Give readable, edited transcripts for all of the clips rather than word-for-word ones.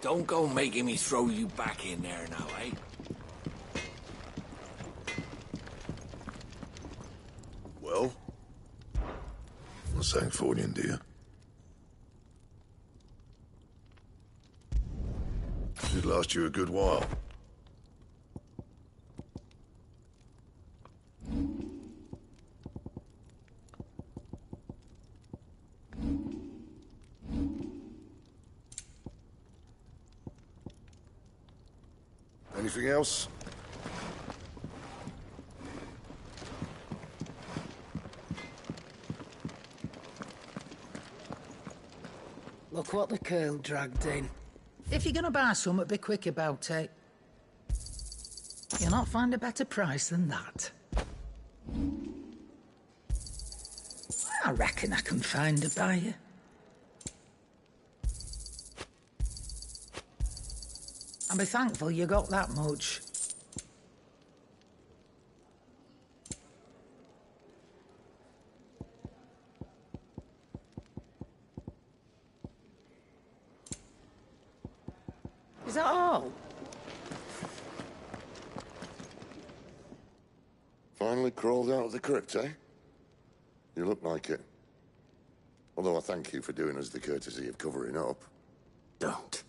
Don't go making me throw you back in there now, eh? Well? What's saying for you, dear? Should last you a good while. Anything else? Look what the curl dragged in. If you're gonna buy something, be quick about it. You'll not find a better price than that. I reckon I can find a buyer. And be thankful you got that much. Is that all? Finally crawled out of the crypt, eh? You look like it. Although I thank you for doing us the courtesy of covering up. Don't.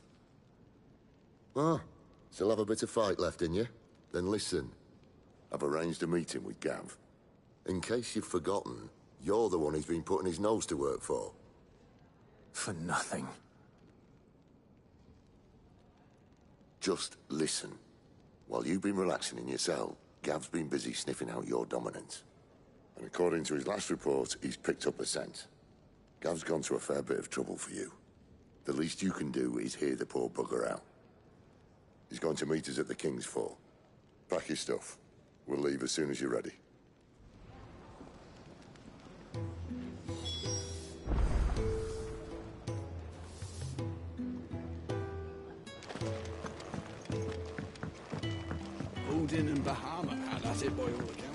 Ah, still have a bit of fight left in you? Then listen. I've arranged a meeting with Gav. In case you've forgotten, you're the one he's been putting his nose to work for. For nothing. Just listen. While you've been relaxing in your cell, Gav's been busy sniffing out your dominance. And according to his last report, he's picked up a scent. Gav's gone to a fair bit of trouble for you. The least you can do is hear the poor bugger out. He's going to meet us at the King's Fall. Pack your stuff. We'll leave as soon as you're ready. Odin and Bahama had at it by all accounts.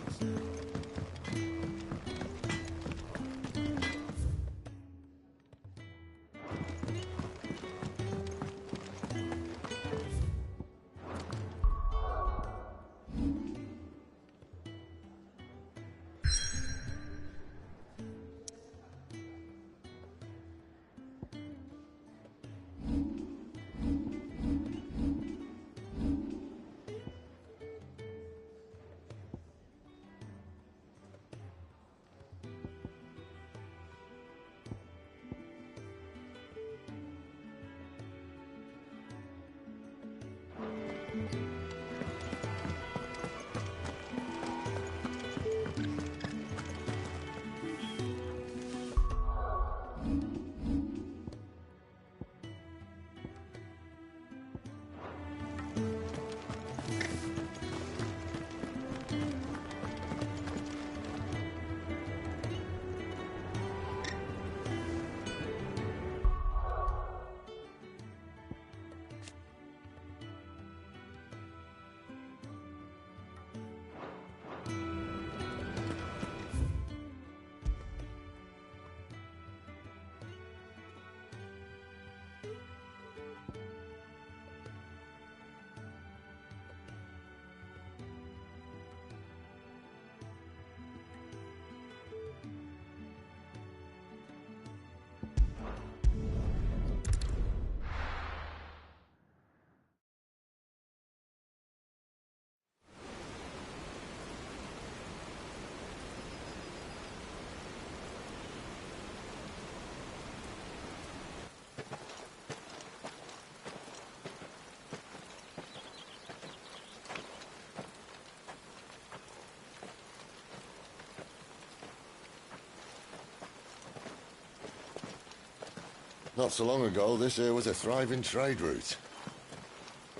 Not so long ago, this here was a thriving trade route.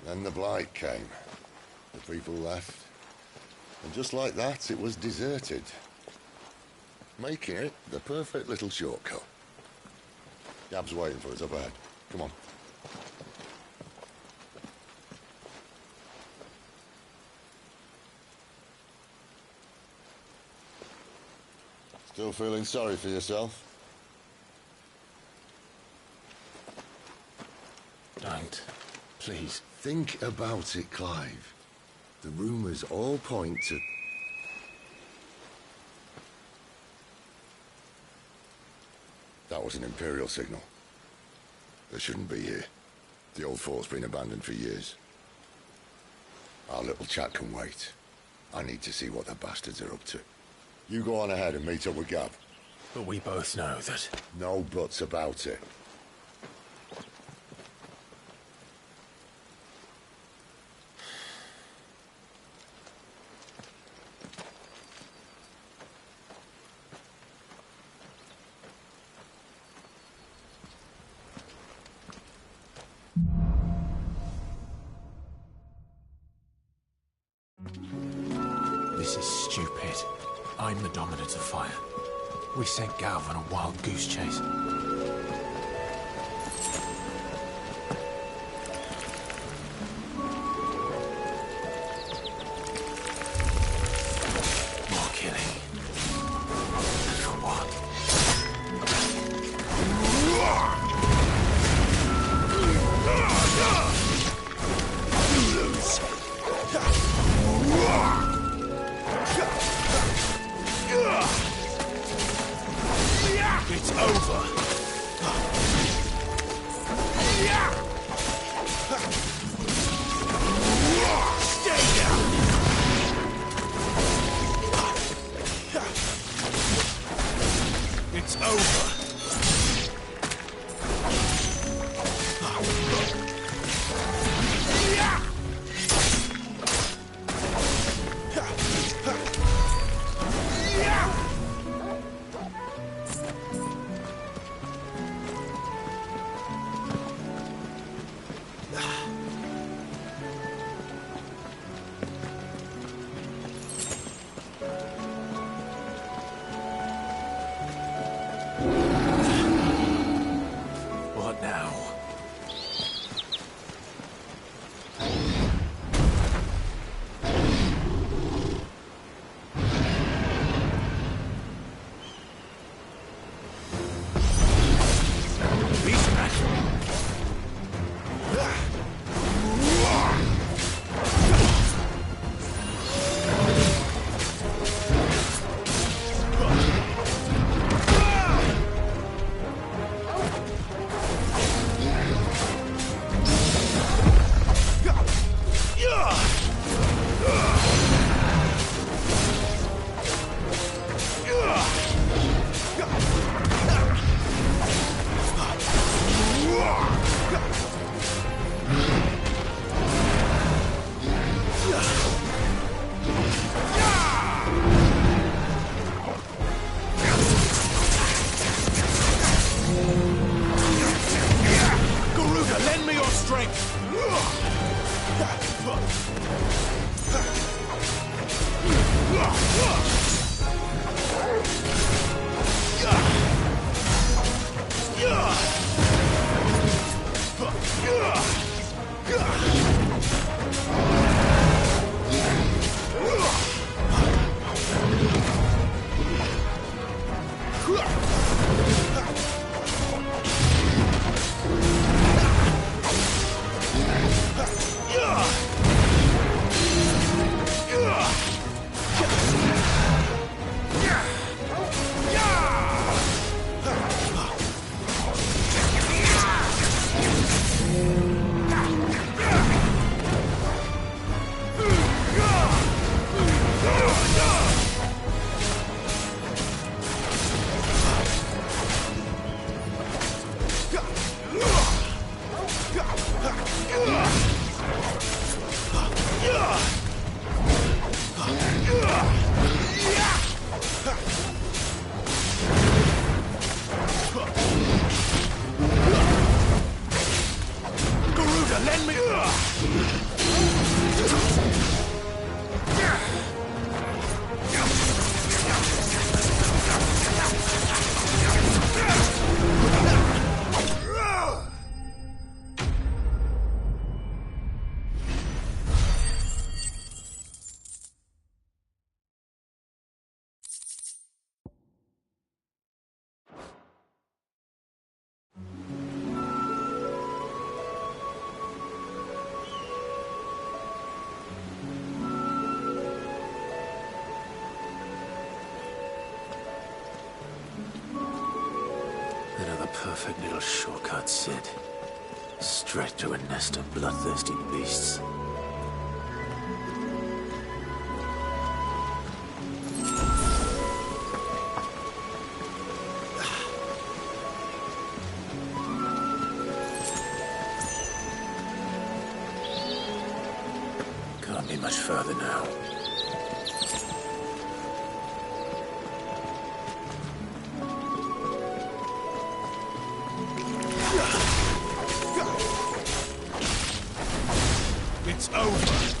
Then the blight came. The people left. And just like that, it was deserted. Making it the perfect little shortcut. Gab's waiting for us up ahead. Come on. Still feeling sorry for yourself? Don't. Please. Think about it, Clive. The rumours all point to... That was an Imperial signal. They shouldn't be here. The old fort's been abandoned for years. Our little chat can wait. I need to see what the bastards are up to. You go on ahead and meet up with Gav. But we both know that... No buts about it. This is stupid. I'm the dominant of fire. We sent Gav on a wild goose chase. More killing. And for what? You lose. It's over. perfect little shortcut, Sid. Straight to a nest of bloodthirsty beasts. Can't be much further now. It's over.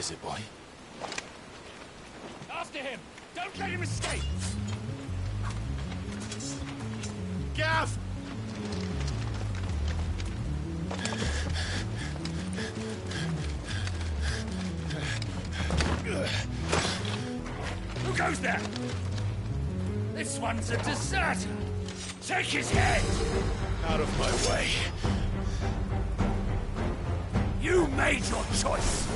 is it, boy? After him! Don't let him escape! Gav! Who goes there? This one's a deserter! Take his head! Out of my way. You made your choice!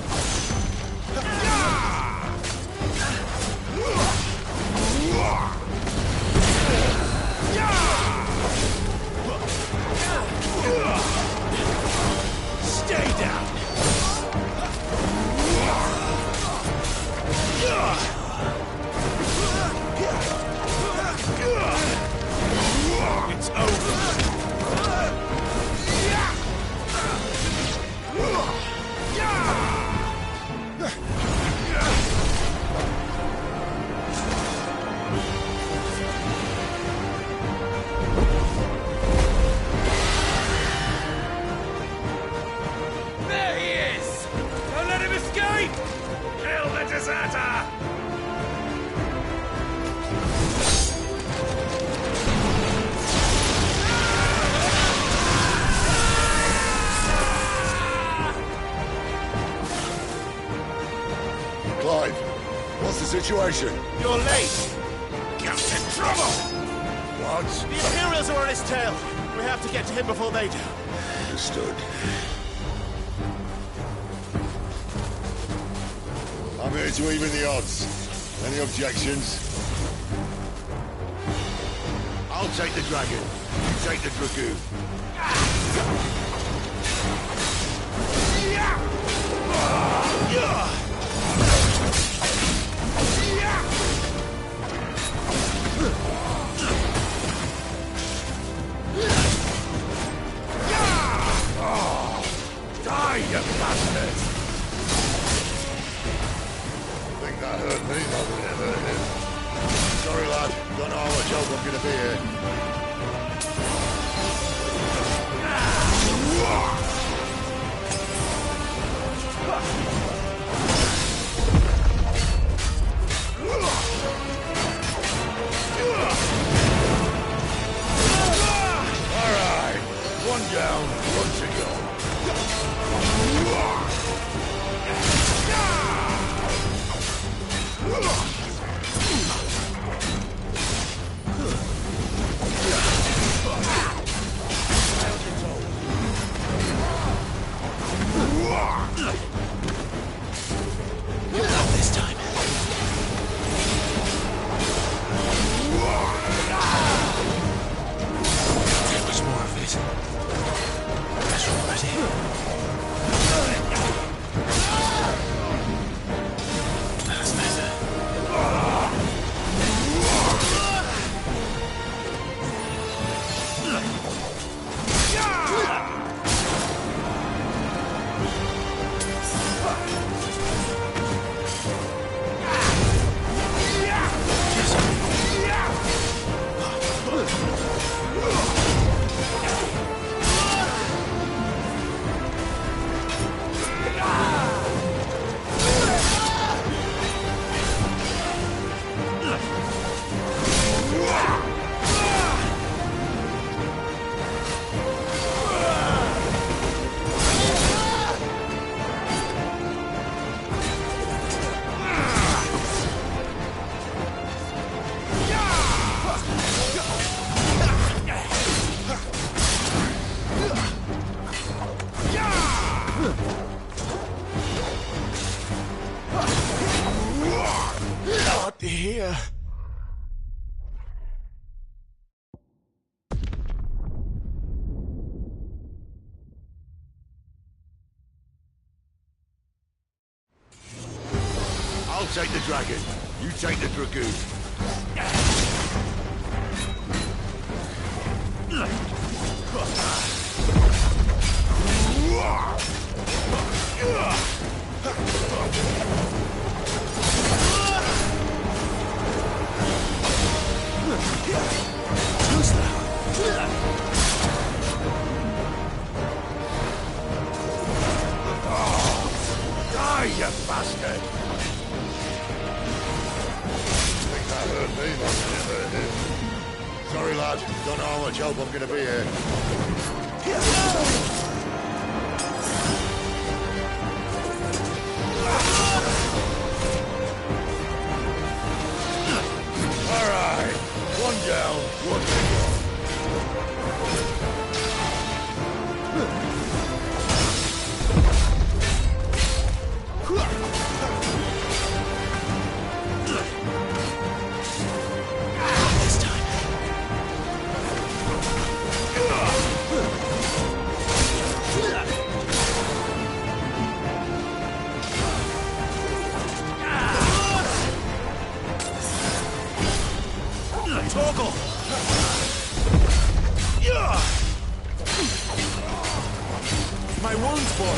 Stay down! It's over. There he is! Don't let him escape! Kill the deserter! Clive, what's the situation? You're late. Gav's in trouble! What? The Imperials are on his tail. We have to get to him before they do. Understood. I'm here to even the odds. Any objections? I'll take the dragon. You take the dragoon. Die, you bastard! I think that hurt me more than it hurt him. Sorry, lad. Don't know how much help I'm gonna be here. All right. One down, one to go. Not this time. Too much more of it. That's already. That's better. Not here. I'll take the dragon. You take the dragoon. Die, you bastard! Think that hurt me more than it hurt him. Sorry, lad. Don't know how much help I'm gonna be here. All right. One down, one to go. Toggle! My wounds, boy!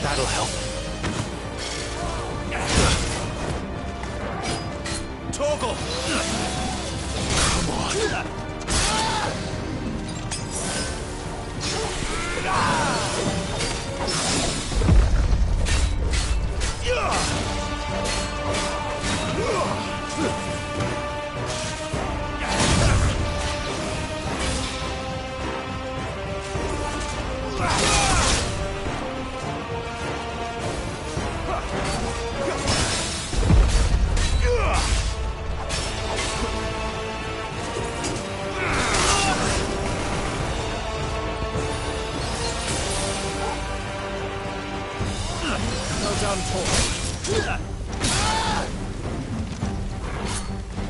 That'll help. Toggle! Come on. Well done,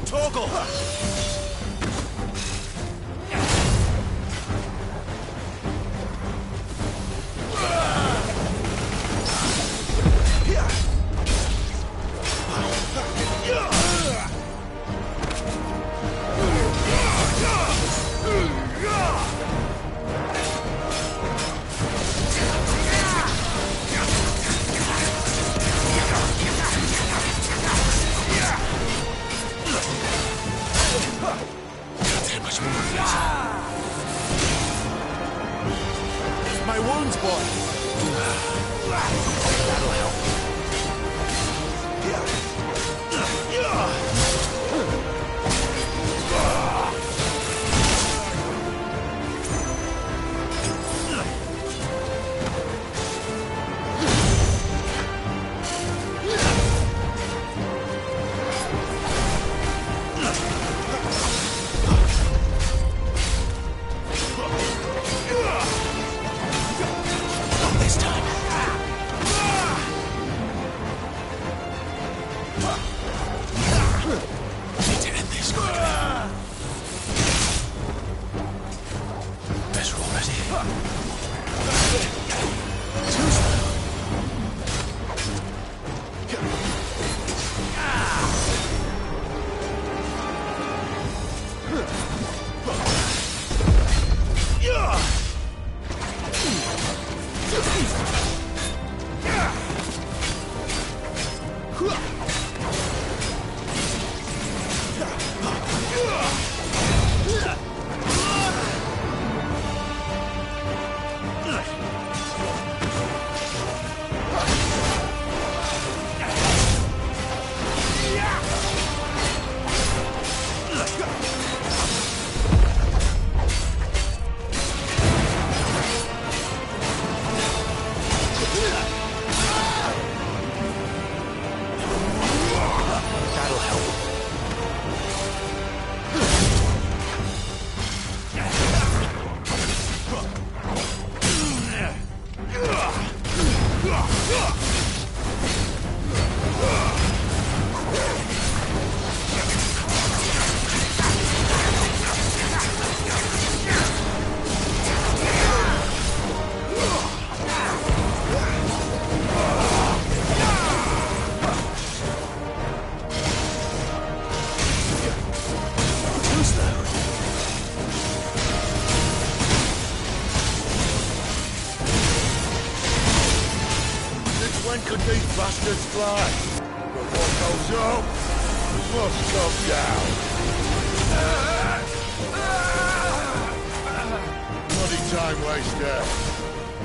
Toggle! My wounds, boy! That'll help. This time. Need to end this quickly. Better already. Too slow. That'll help. Too slow. Since when could these bastards fly? But what goes up must come down. waste there.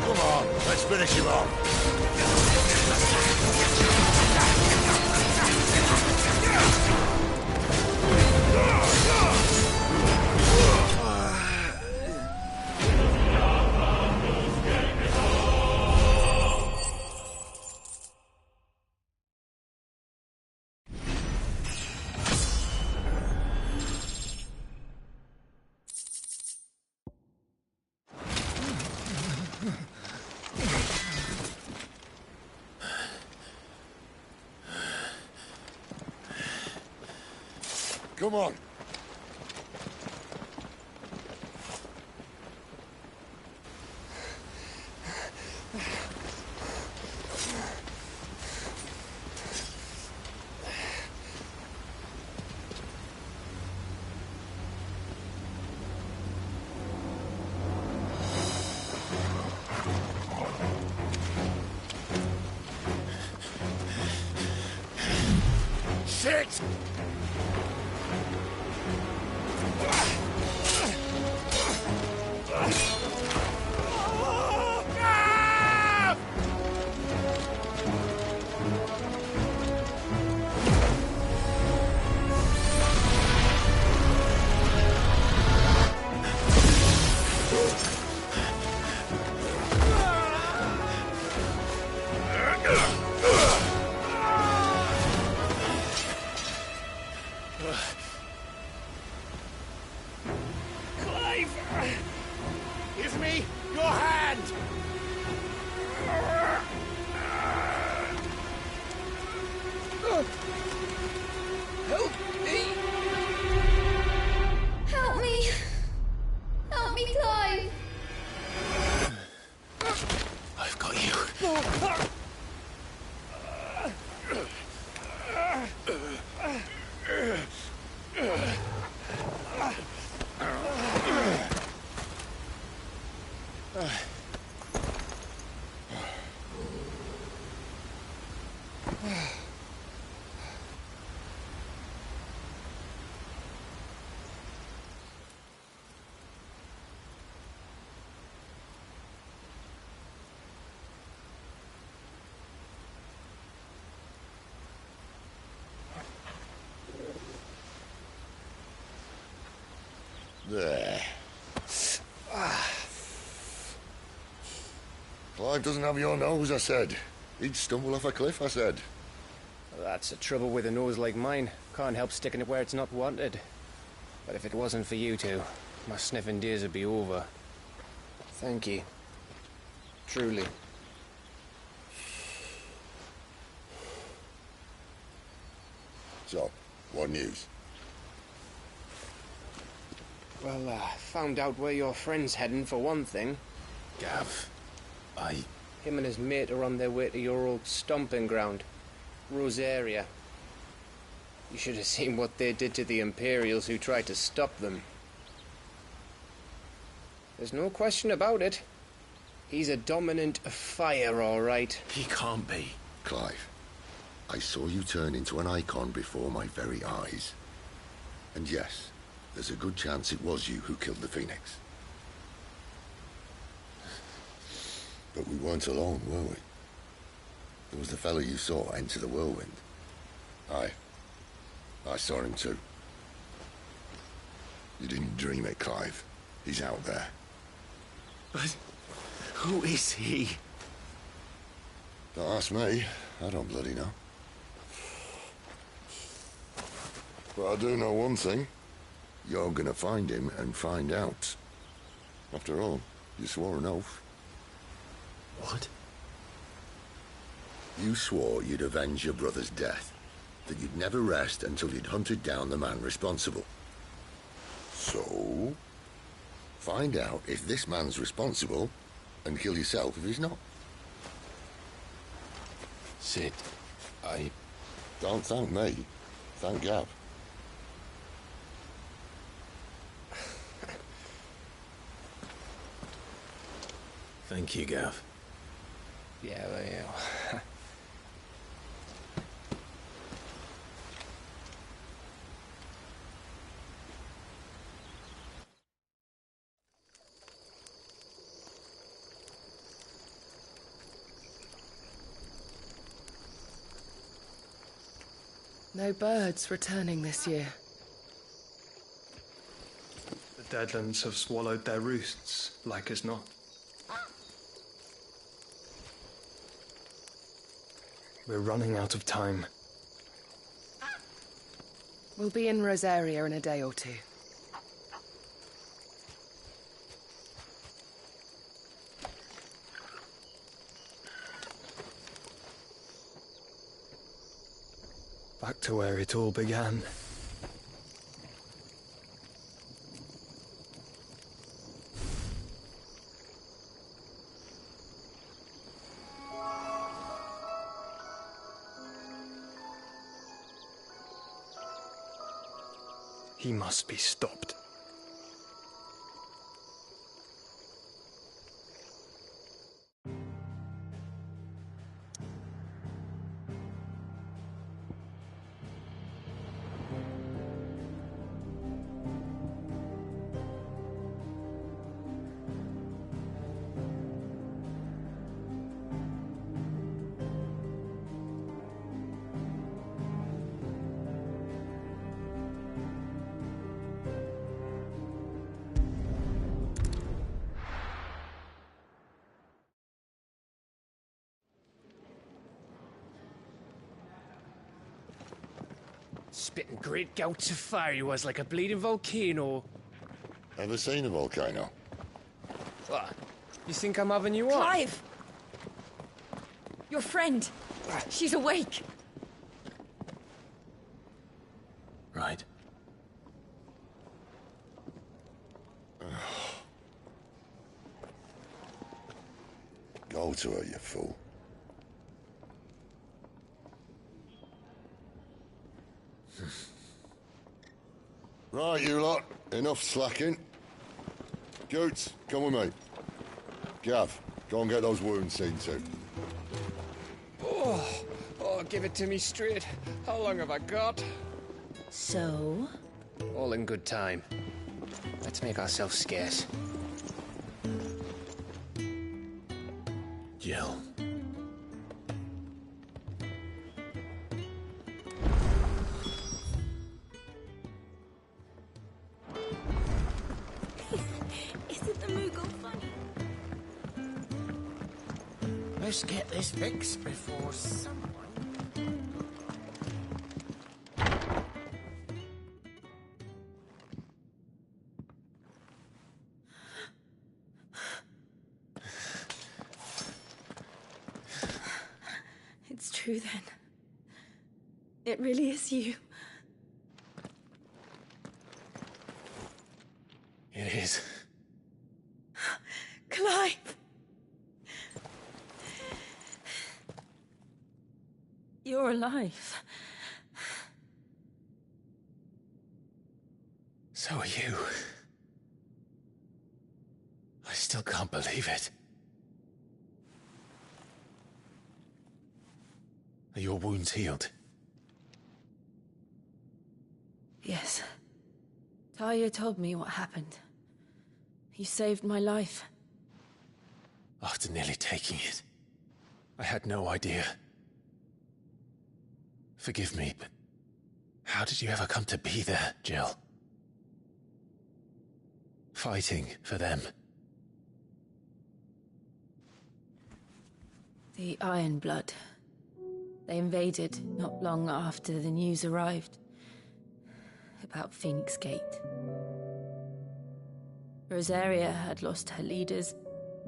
Come on, let's finish him off. Come on. Shit! Give me your hand! Help me! Help me! Help me, Clive! I've got you. There. Clive doesn't have your nose, I said. He'd stumble off a cliff, I said. That's the trouble with a nose like mine. Can't help sticking it where it's not wanted. But if it wasn't for you two, my sniffing days would be over. Thank you. Truly. So, what news? Well, found out where your friend's heading for one thing. Gav, Him and his mate are on their way to your old stomping ground, Rosaria. You should have seen what they did to the Imperials who tried to stop them. There's no question about it. He's a dominant of fire, all right. he can't be. Clive, I saw you turn into an icon before my very eyes. And yes, there's a good chance it was you who killed the Phoenix. But we weren't alone, were we? There was the fellow you saw enter the whirlwind. I saw him too. You didn't dream it, Clive. He's out there. But who is he? Don't ask me. I don't bloody know. But I do know one thing. You're gonna find him and find out. After all, you swore an oath. What? You swore you'd avenge your brother's death. That you'd never rest until you'd hunted down the man responsible. So, find out if this man's responsible and kill yourself if he's not. Sid, Don't thank me. Thank Gav. Thank you, Gav. Yeah, well. No birds returning this year. The Deadlands have swallowed their roosts, like as not. We're running out of time. We'll be in Rosaria in a day or two. Back to where it all began. He must be stopped. Spitting great gouts of fire he was, like a bleeding volcano. Ever seen a volcano? What? You think I'm having you on? Clive! Your friend. She's awake. Right. Go to her, you fool. Right, you lot. Enough slacking. Goots, come with me. Gav, go and get those wounds seen to. Oh, give it to me straight. How long have I got? So? All in good time. Let's make ourselves scarce. Jill. Isn't the Moogle funny? Let's get this fixed before someone... It's true then. It really is you. It is. Clive! You're alive. So are you. I still can't believe it. Are your wounds healed? Yes. Talia told me what happened. You saved my life. After nearly taking it, I had no idea. Forgive me, but how did you ever come to be there, Jill? Fighting for them. The Iron Blood. They invaded not long after the news arrived about Phoenix Gate. Rosaria had lost her leaders.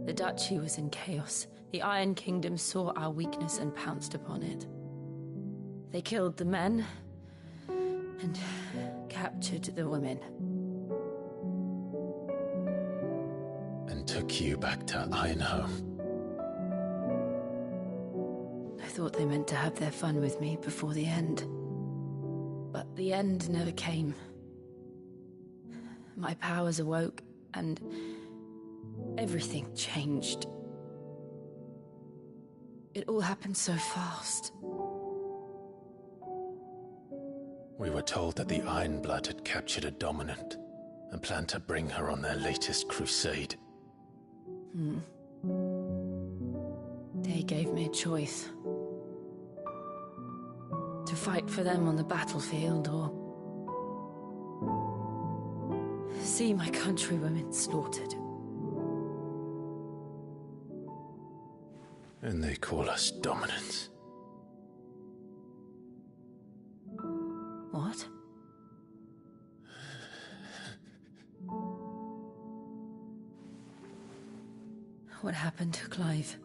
The Duchy was in chaos. The Iron Kingdom saw our weakness and pounced upon it. They killed the men and captured the women. And took you back to Ironhome. I thought they meant to have their fun with me before the end. But the end never came. My powers awoke, and everything changed. It all happened so fast. We were told that the Iron Blood had captured a dominant and planned to bring her on their latest crusade. They gave me a choice. To fight for them on the battlefield or see my countrywomen slaughtered. And they call us dominants. What? What happened, Clive?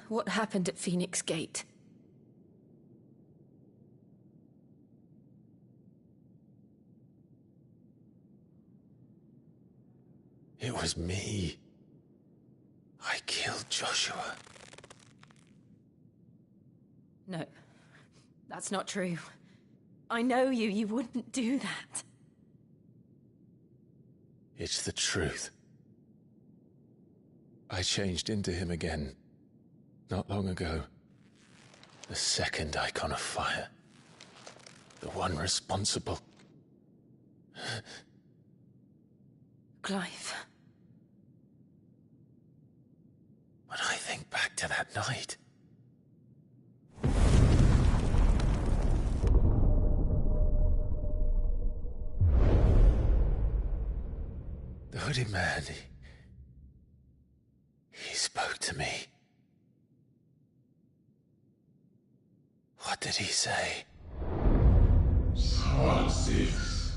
What happened at Phoenix Gate? It was me. I killed Joshua. No, that's not true. I know you. You wouldn't do that. It's the truth. I changed into him again, not long ago. The second icon of fire. The one responsible. Clive. When I think back to that night... The hooded man, he spoke to me. What did he say? Francis.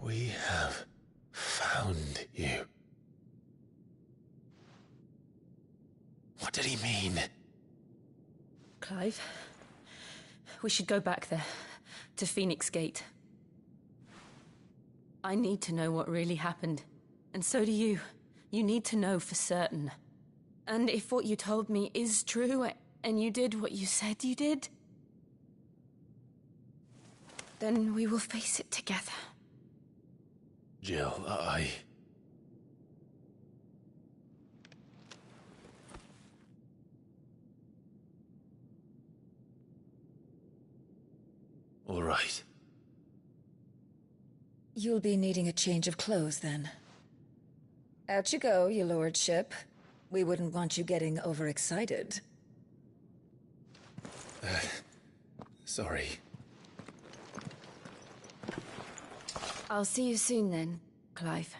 We have found you. What did he mean? Clive, we should go back there, to Phoenix Gate. I need to know what really happened, and so do you. You need to know for certain. And if what you told me is true, and you did what you said you did, then we will face it together. Jill, All right. You'll be needing a change of clothes, then. Out you go, your lordship. We wouldn't want you getting overexcited. Sorry. I'll see you soon then, Clive.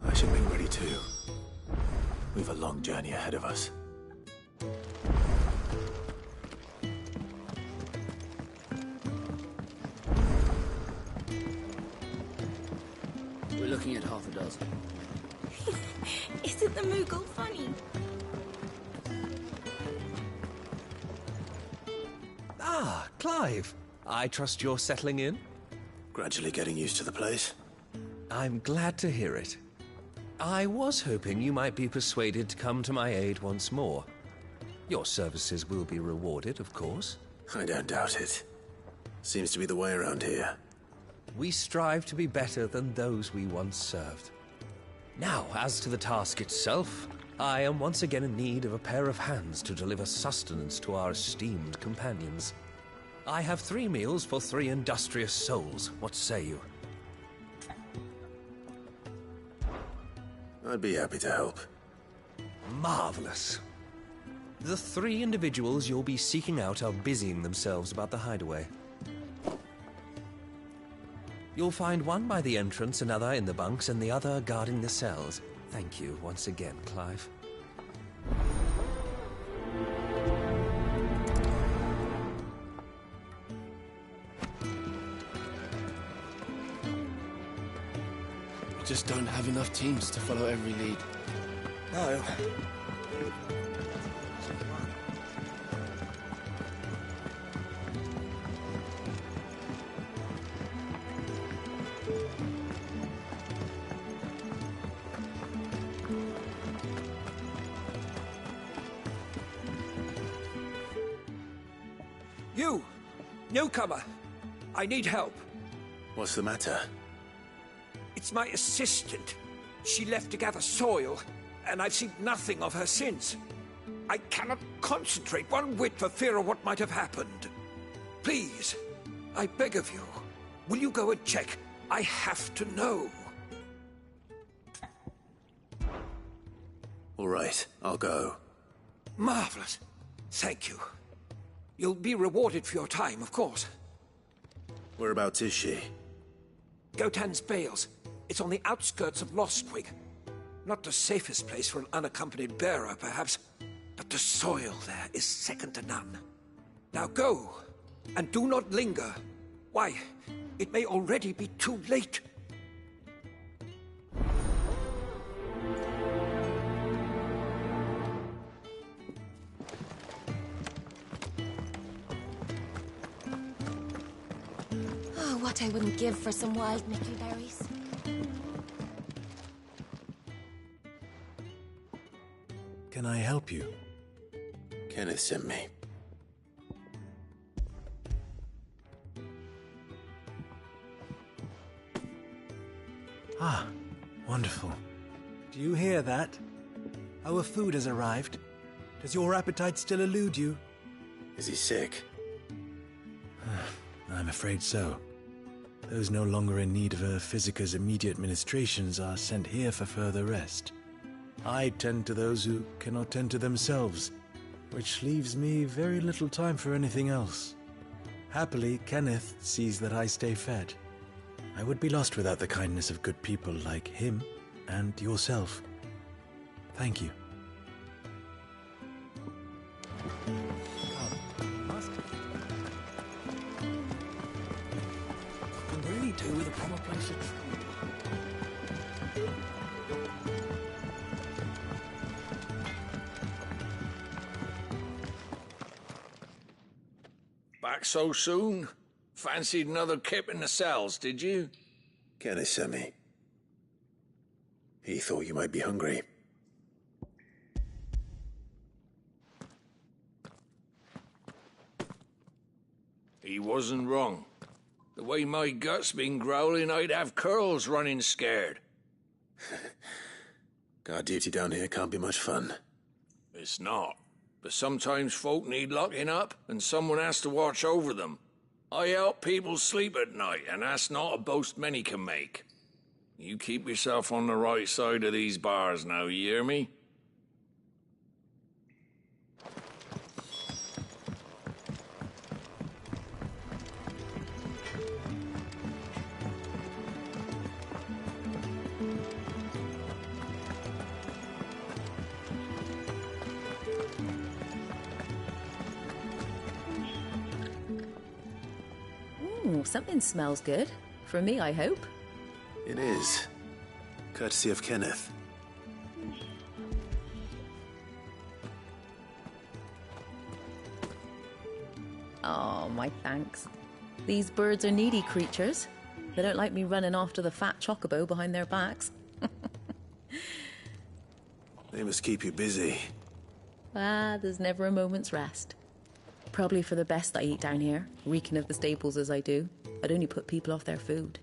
I should be ready too. We've a long journey ahead of us. We're looking at half a dozen. Isn't the Moogle funny? Ah, Clive. I trust you're settling in? Gradually getting used to the place. I'm glad to hear it. I was hoping you might be persuaded to come to my aid once more. Your services will be rewarded, of course. I don't doubt it. Seems to be the way around here. We strive to be better than those we once served. Now, as to the task itself, I am once again in need of a pair of hands to deliver sustenance to our esteemed companions. I have 3 meals for 3 industrious souls. What say you? I'd be happy to help. Marvelous. The 3 individuals you'll be seeking out are busying themselves about the hideaway. You'll find one by the entrance, another in the bunks, and the other guarding the cells. Thank you once again, Clive. We just don't have enough teams to follow every lead. No. You! Newcomer! I need help. What's the matter? It's my assistant. She left to gather soil, and I've seen nothing of her since. I cannot concentrate one whit for fear of what might have happened. Please, I beg of you, will you go and check? I have to know. All right, I'll go. Marvelous. Thank you. You'll be rewarded for your time, of course. Whereabouts is she? Gotan's Bales. It's on the outskirts of Lostwig. Not the safest place for an unaccompanied bearer, perhaps, but the soil there is second to none. Now go, and do not linger. Why, it may already be too late. Oh, what I wouldn't give for some wild Mickey berries. Can I help you? Kenneth sent me. Ah, wonderful. Do you hear that? Our food has arrived. Does your appetite still elude you? Is he sick? I'm afraid so. Those no longer in need of a Physica's immediate ministrations are sent here for further rest. I tend to those who cannot tend to themselves, which leaves me very little time for anything else. Happily, Kenneth sees that I stay fed. I would be lost without the kindness of good people like him and yourself. Thank you. Can really do with a proper place to train. Back so soon? Fancied another kip in the cells, did you? Kenneth sent me. He thought you might be hungry. He wasn't wrong. The way my gut's been growling, I'd have curls running scared. Guard duty down here can't be much fun. It's not. But sometimes folk need locking up, and someone has to watch over them. I help people sleep at night, and that's not a boast many can make. You keep yourself on the right side of these bars now, you hear me? Something smells good. For me, I hope. It is. Courtesy of Kenneth. Oh, my thanks. These birds are needy creatures. They don't like me running after the fat chocobo behind their backs. They must keep you busy. There's never a moment's rest. Probably for the best I eat down here, reeking of the staples as I do. I'd only put people off their food.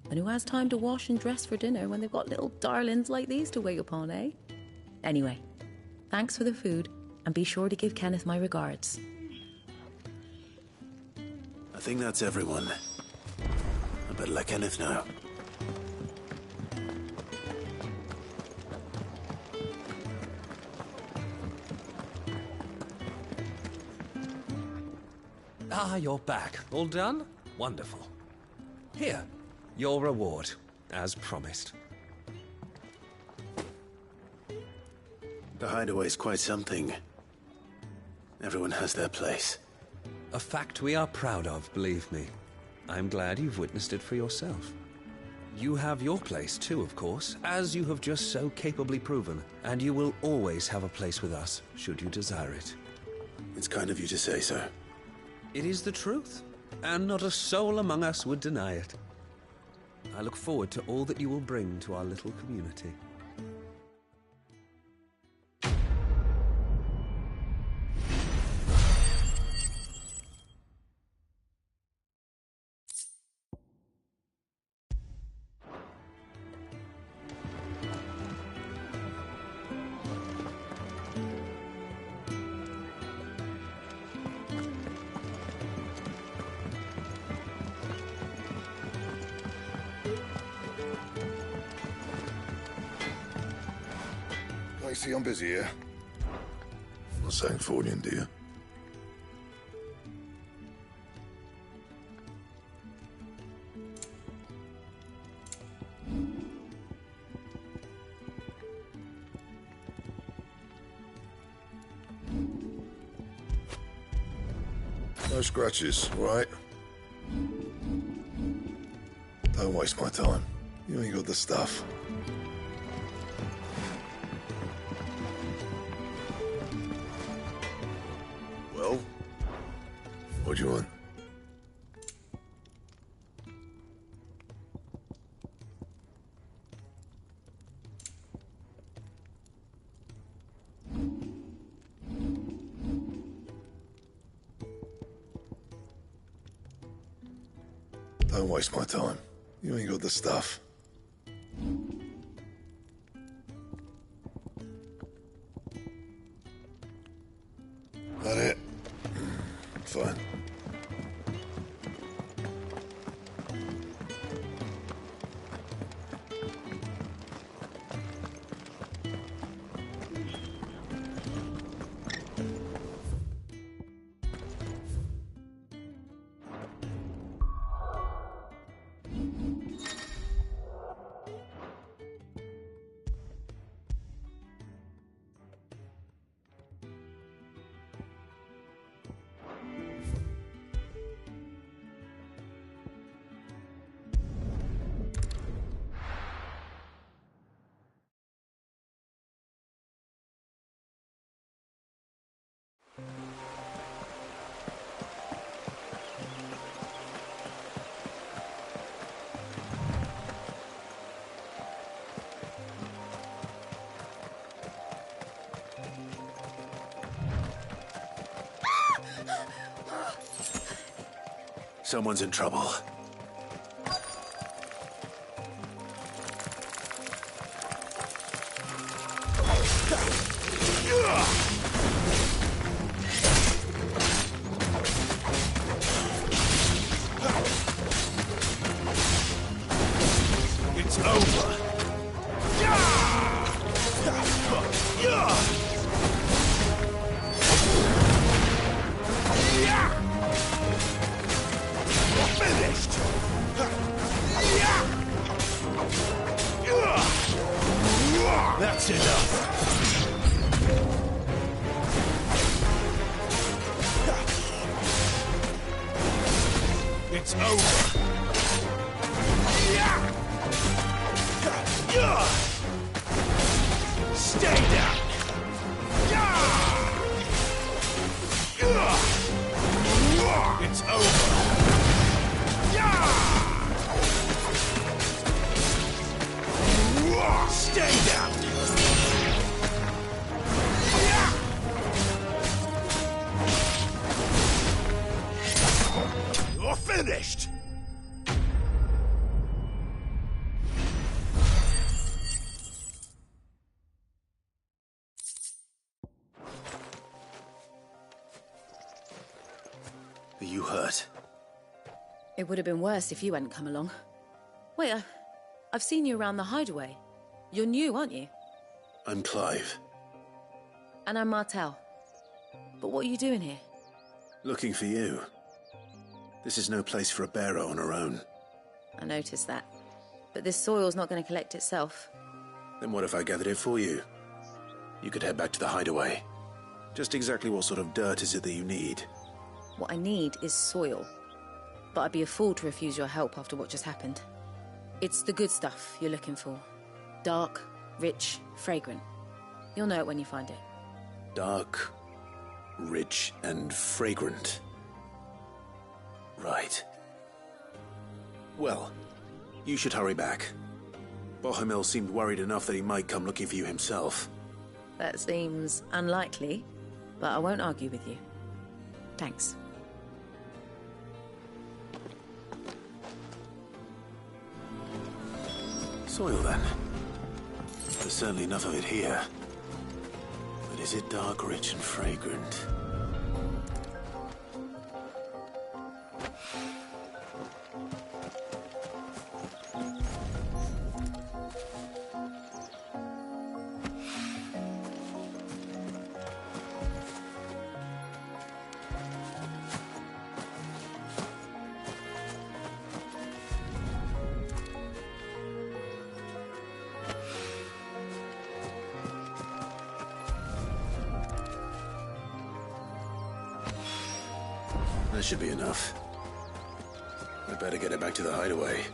And who has time to wash and dress for dinner when they've got little darlings like these to wait upon, eh? Anyway, thanks for the food, and be sure to give Kenneth my regards. I think that's everyone. I better let Kenneth know. Ah, you're back. All done? Wonderful. Here, your reward, as promised. The hideaway's quite something. Everyone has their place. A fact we are proud of, believe me. I'm glad you've witnessed it for yourself. You have your place too, of course, as you have just so capably proven, and you will always have a place with us, should you desire it. It's kind of you to say so. It is the truth, and not a soul among us would deny it. I look forward to all that you will bring to our little community. I see I'm busy here. Sancfordian, do you? No scratches, right? Don't waste my time. You ain't got the stuff. Well, what do you want? Don't waste my time. You ain't got the stuff. That it? Fine. Someone's in trouble. It's over. Finished. That's enough. It's over. Stay down. It's over. Stay down. You're finished. Are you hurt? It would have been worse if you hadn't come along. Wait, I've seen you around the hideaway. You're new, aren't you? I'm Clive. And I'm Martel. But what are you doing here? Looking for you. This is no place for a bearer on her own. I noticed that. But this soil's not going to collect itself. Then what if I gathered it for you? You could head back to the hideaway. Just exactly what sort of dirt is it that you need? What I need is soil. But I'd be a fool to refuse your help after what just happened. It's the good stuff you're looking for. Dark, rich, fragrant. You'll know it when you find it. Dark, rich, and fragrant. Right. Well, you should hurry back. Bohemil seemed worried enough that he might come looking for you himself. That seems unlikely, but I won't argue with you. Thanks. Soil, then. There's certainly enough of it here. But is it dark, rich, and fragrant? That should be enough. I better get it back to the hideaway.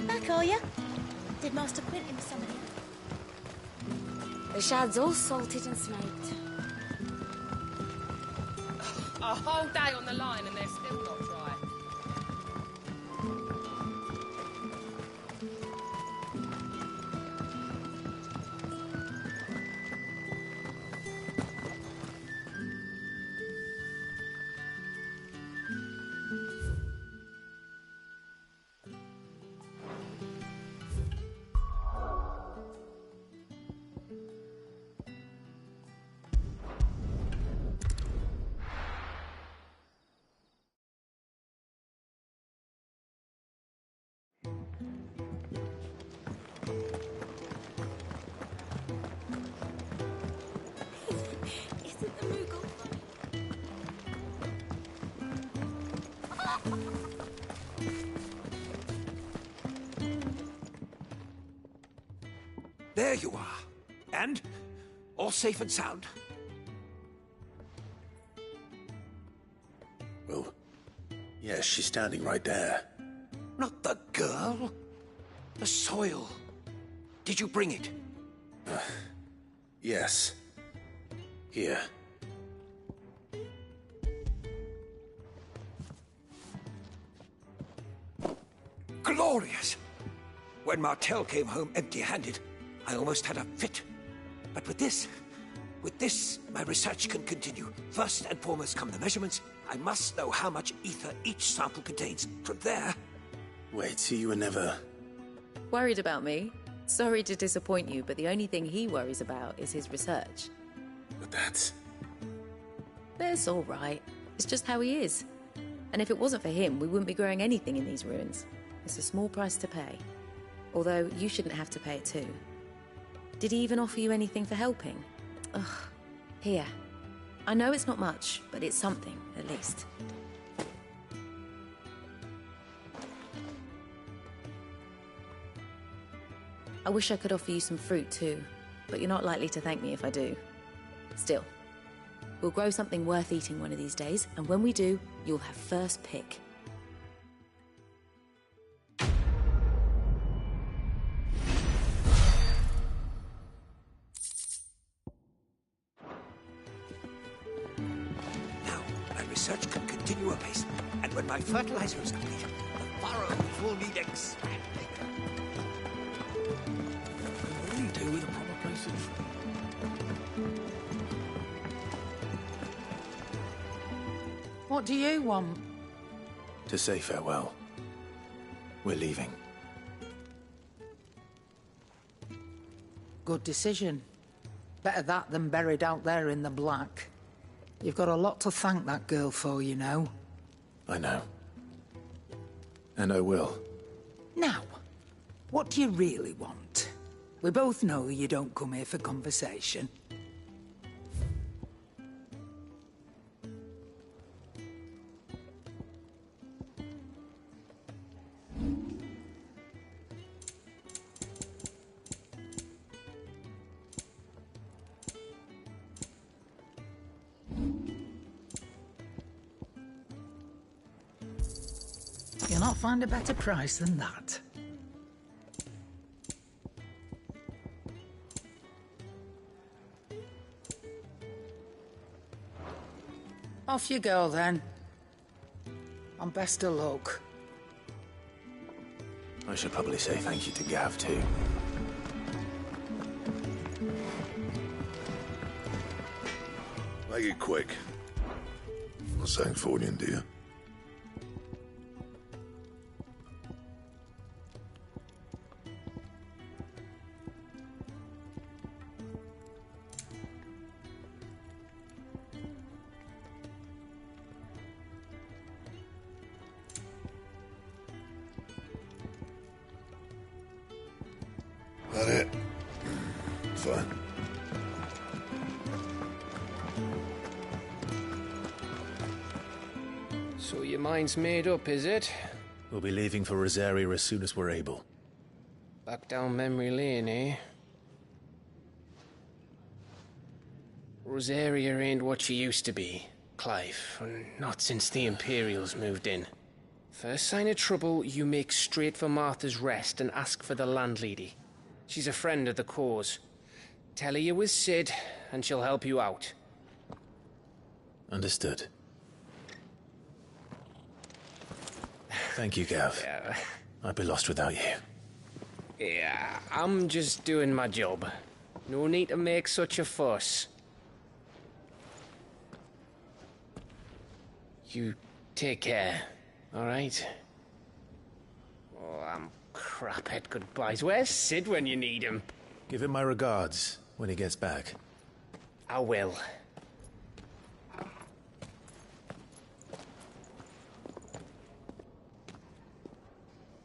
Back, are ya? Did Master Quentin summon you? The shad's all salted and smoked. A whole day on the line and they're still not dry. Isn't the Moogle There you are. And? All safe and sound? Well, yes, she's standing right there. Not the girl. The soil. Did you bring it? Yes. Here. Glorious! When Martel came home empty-handed, I almost had a fit. But with this, my research can continue. First and foremost come the measurements. I must know how much ether each sample contains. From there... Wait, so you were never... Worried about me? Sorry to disappoint you, but the only thing he worries about is his research. But that's... That's all right. It's just how he is. And if it wasn't for him, we wouldn't be growing anything in these ruins. It's a small price to pay. Although, you shouldn't have to pay it too. Did he even offer you anything for helping? Ugh. Here. I know it's not much, but it's something, at least. I wish I could offer you some fruit too, but you're not likely to thank me if I do. Still, we'll grow something worth eating one of these days, and when we do, you'll have first pick. Now, my research can continue apace, and when my fertilizer is complete, the furrows will need expanding. What do you do with a proper place of... What do you want? To say farewell. We're leaving. Good decision. Better that than buried out there in the black. You've got a lot to thank that girl for, you know. I know. And I will. Now, what do you really want? We both know you don't come here for conversation. You'll not find a better price than that. Off you go, then. And best of luck. I should probably say thank you to Gav, too. Make it quick. Not saying Fordian, do you? That it? Fine. So your mind's made up, is it? We'll be leaving for Rosaria as soon as we're able. Back down memory lane, eh? Rosaria ain't what she used to be, Clive. Not since the Imperials moved in. First sign of trouble, you make straight for Martha's Rest and ask for the landlady. She's a friend of the cause. Tell her you was Sid, and she'll help you out. Understood. Thank you, Gav. Yeah. I'd be lost without you. Yeah, I'm just doing my job. No need to make such a fuss. You take care, all right? Oh, I'm crap at goodbyes. Where's Sid when you need him? Give him my regards when he gets back. I will.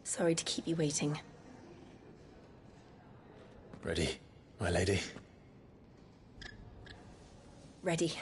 Sorry to keep you waiting. Ready, my lady? Ready.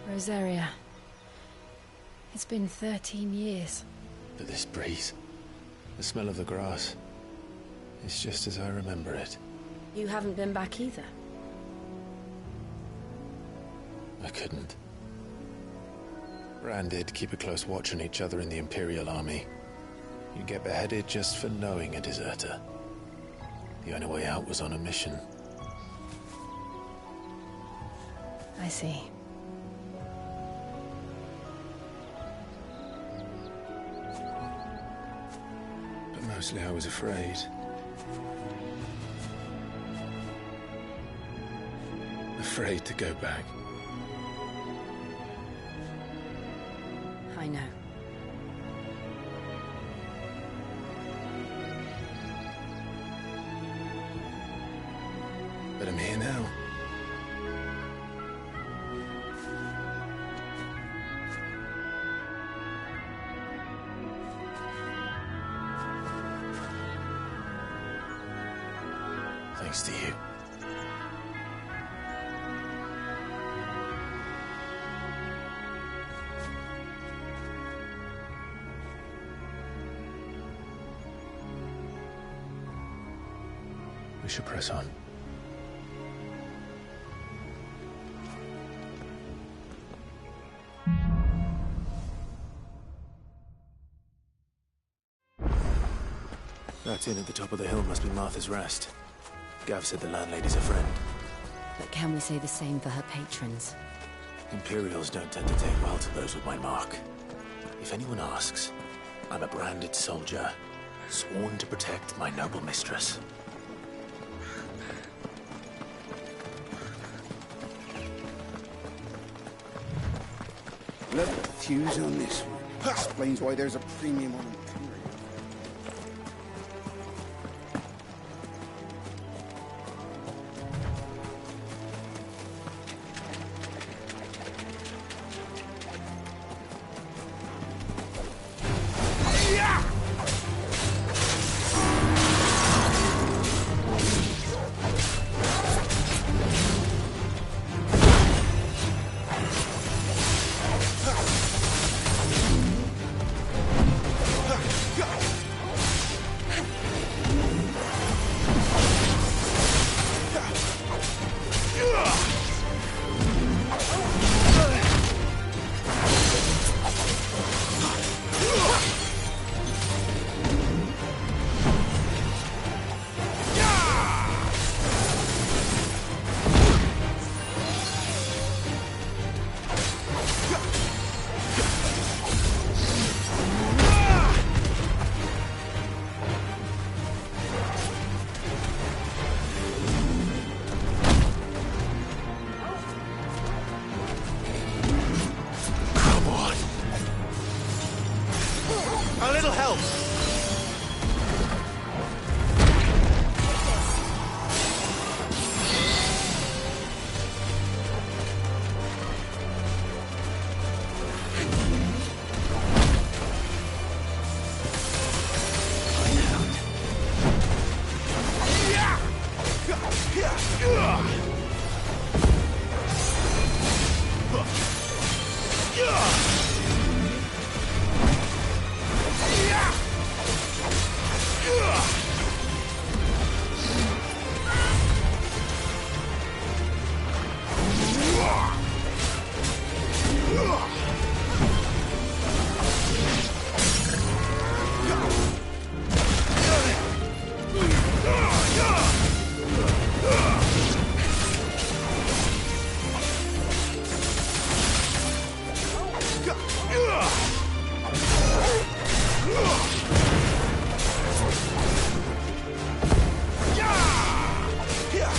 Rosaria. It's been 13 years. But this breeze, the smell of the grass, it's just as I remember it. You haven't been back either. I couldn't. Bran did keep a close watch on each other in the Imperial Army. You get beheaded just for knowing a deserter. The only way out was on a mission. I see. But mostly I was afraid. Afraid to go back. I know. But I'm here now. Thanks to you. We should press on. That inn at the top of the hill must be Martha's Rest. Gav said the landlady's a friend. But can we say the same for her patrons? Imperials don't tend to take well to those with my mark. If anyone asks, I'm a branded soldier, sworn to protect my noble mistress. Level fuse on this one. Explains why there's a premium on Imperial.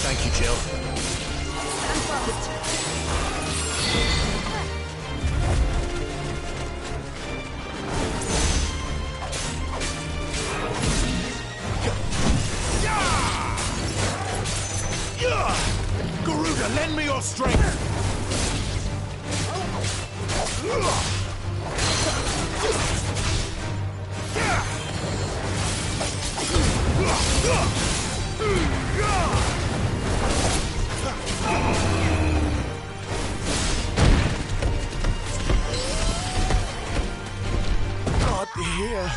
Thank you, Jill. Stand fast. Garuda, lend me your strength! Not here.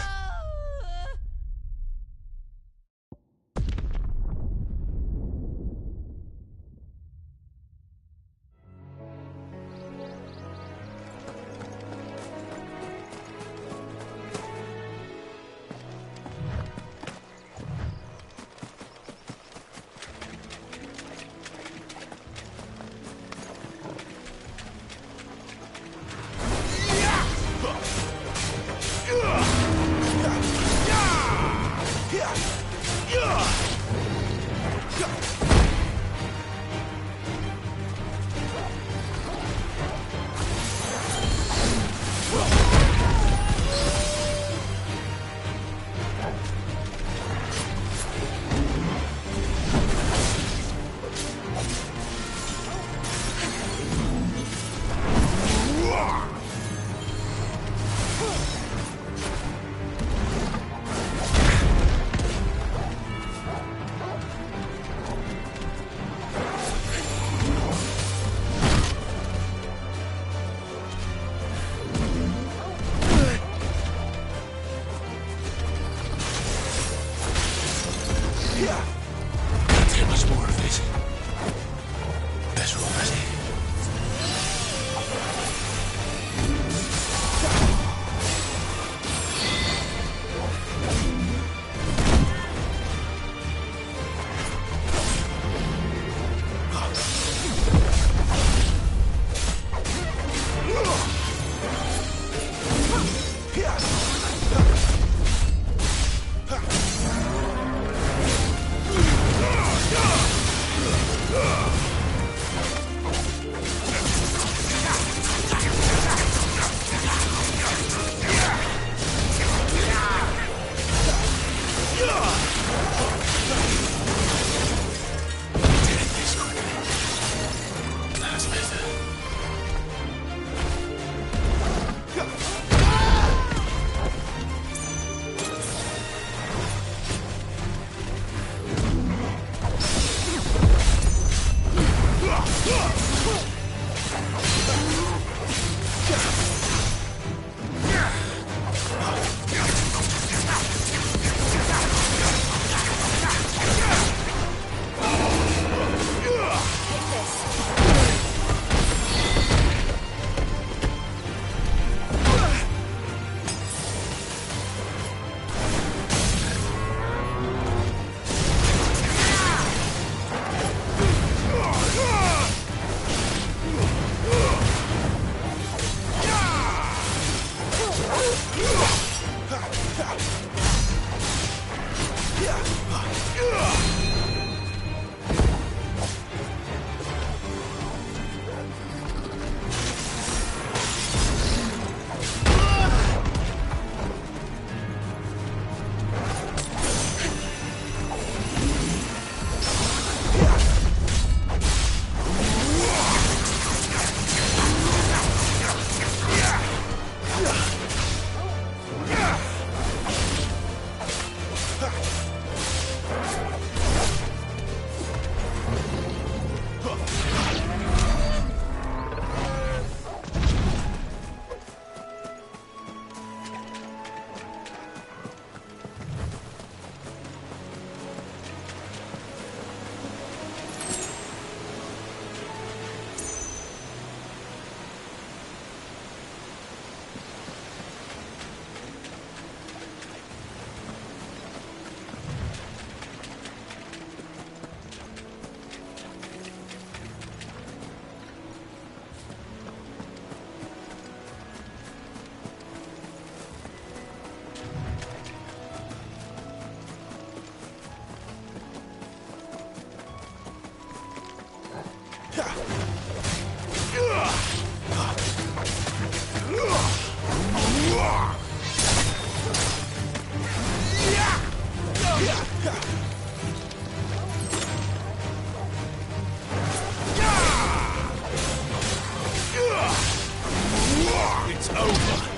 It's over.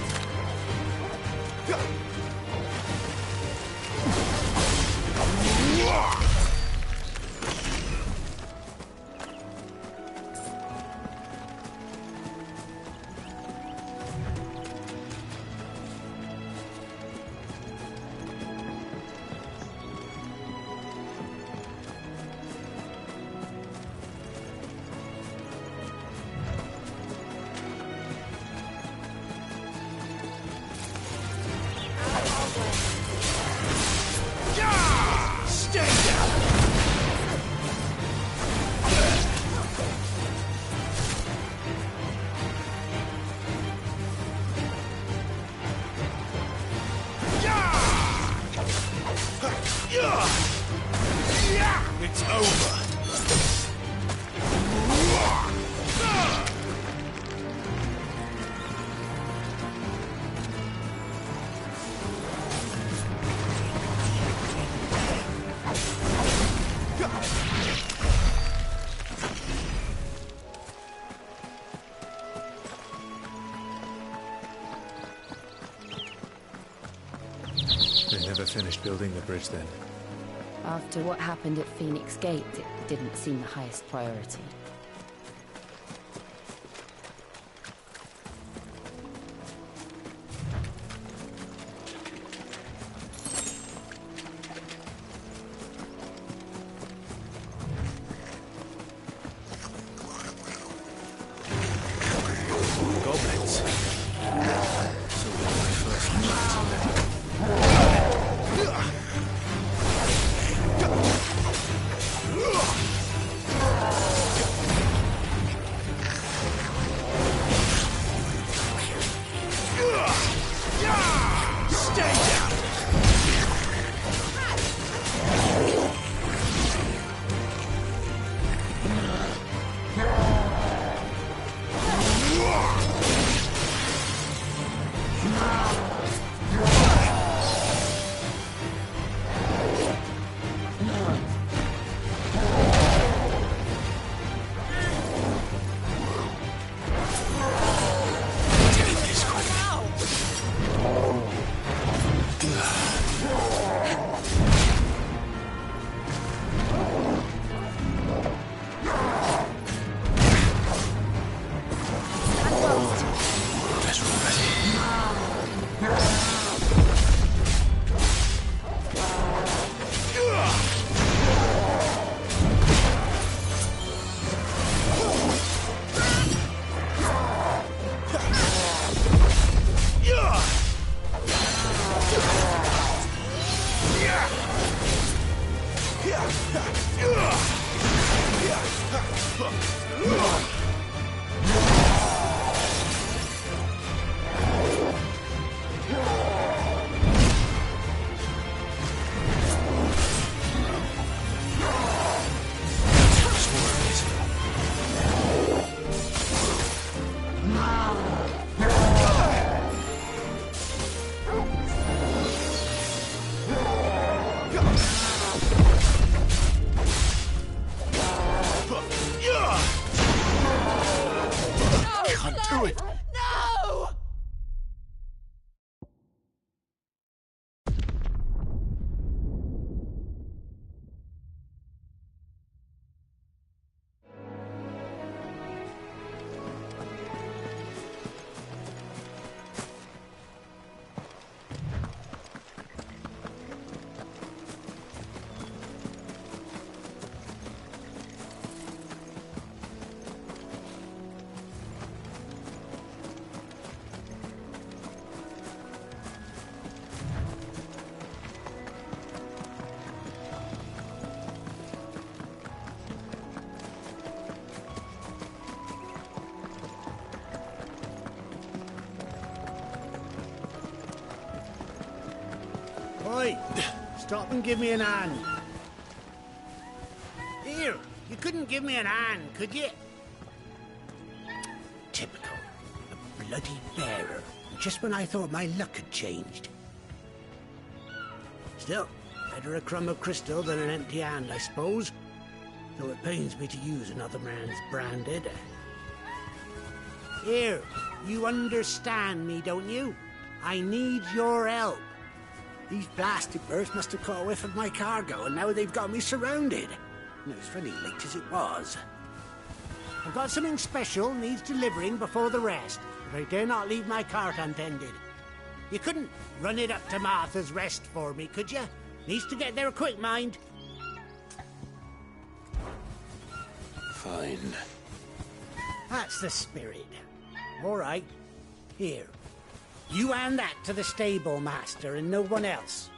It's over. They never finished building the bridge then. After what happened at Phoenix Gate, it didn't seem the highest priority. Goblins. So my first chance of living. Oi! Stop and give me an hand. Here, you couldn't give me an hand, could you? Typical. A bloody bearer. Just when I thought my luck had changed. Still, better a crumb of crystal than an empty hand, I suppose. Though it pains me to use another man's branded. Here, you understand me, don't you? I need your help. These blasted birds must have caught a whiff of my cargo, and now they've got me surrounded. And it's funny, late as it was. I've got something special needs delivering before the rest, but I dare not leave my cart untended. You couldn't run it up to Martha's Rest for me, could you? Needs to get there quick, mind. Fine. That's the spirit. All right. Here. You hand that to the stable master and no one else.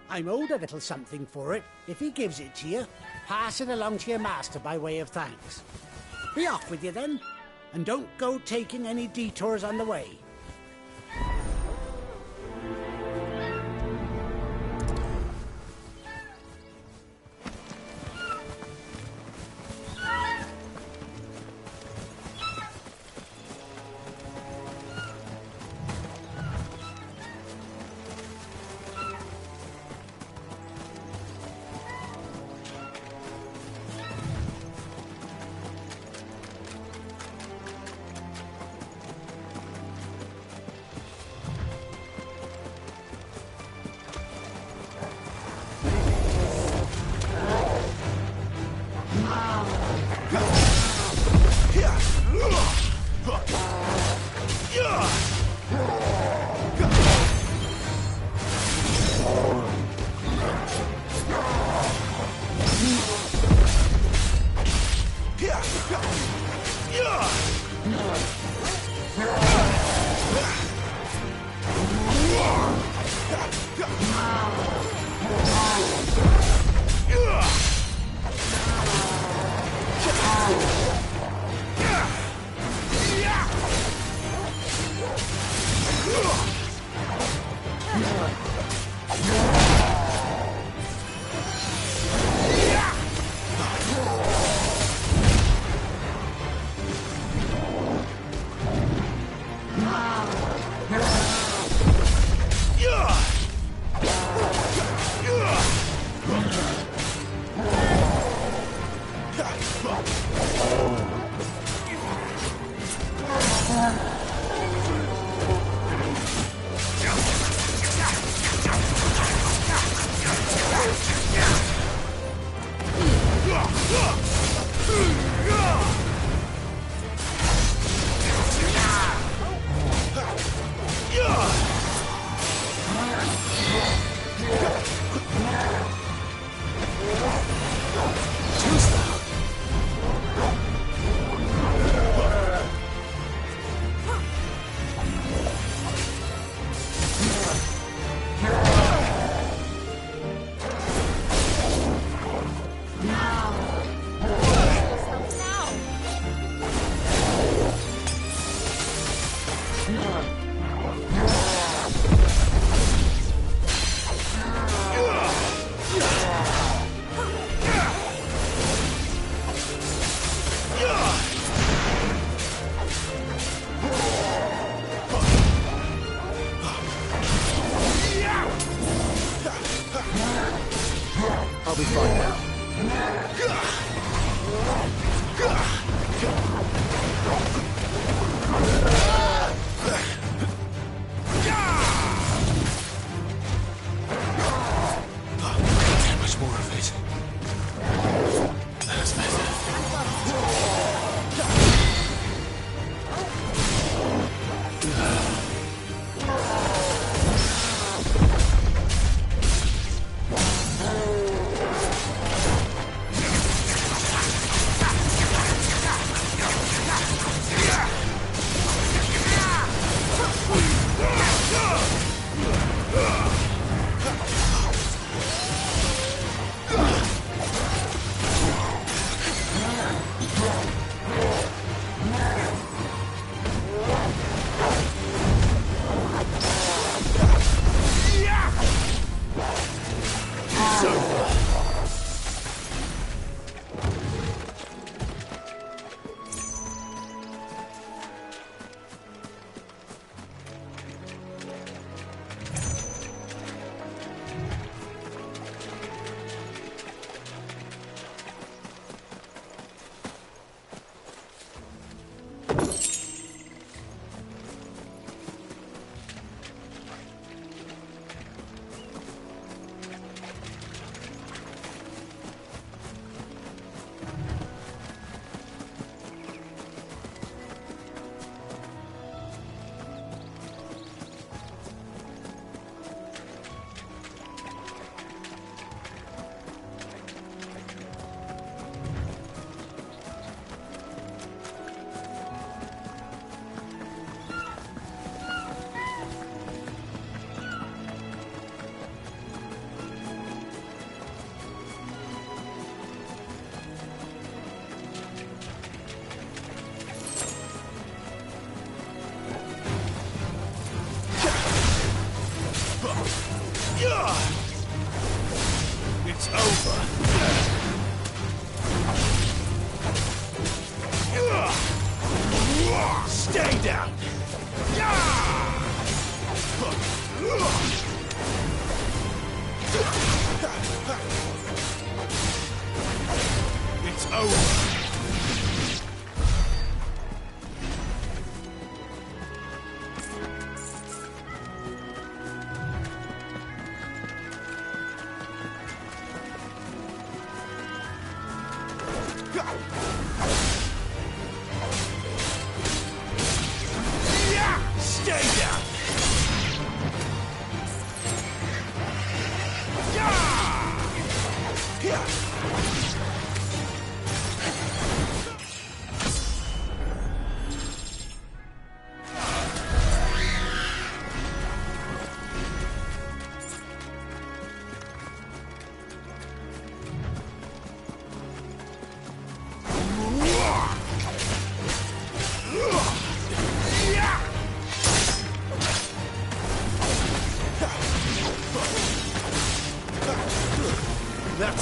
I'm owed a little something for it. If he gives it to you, pass it along to your master by way of thanks. Be off with you then, and don't go taking any detours on the way.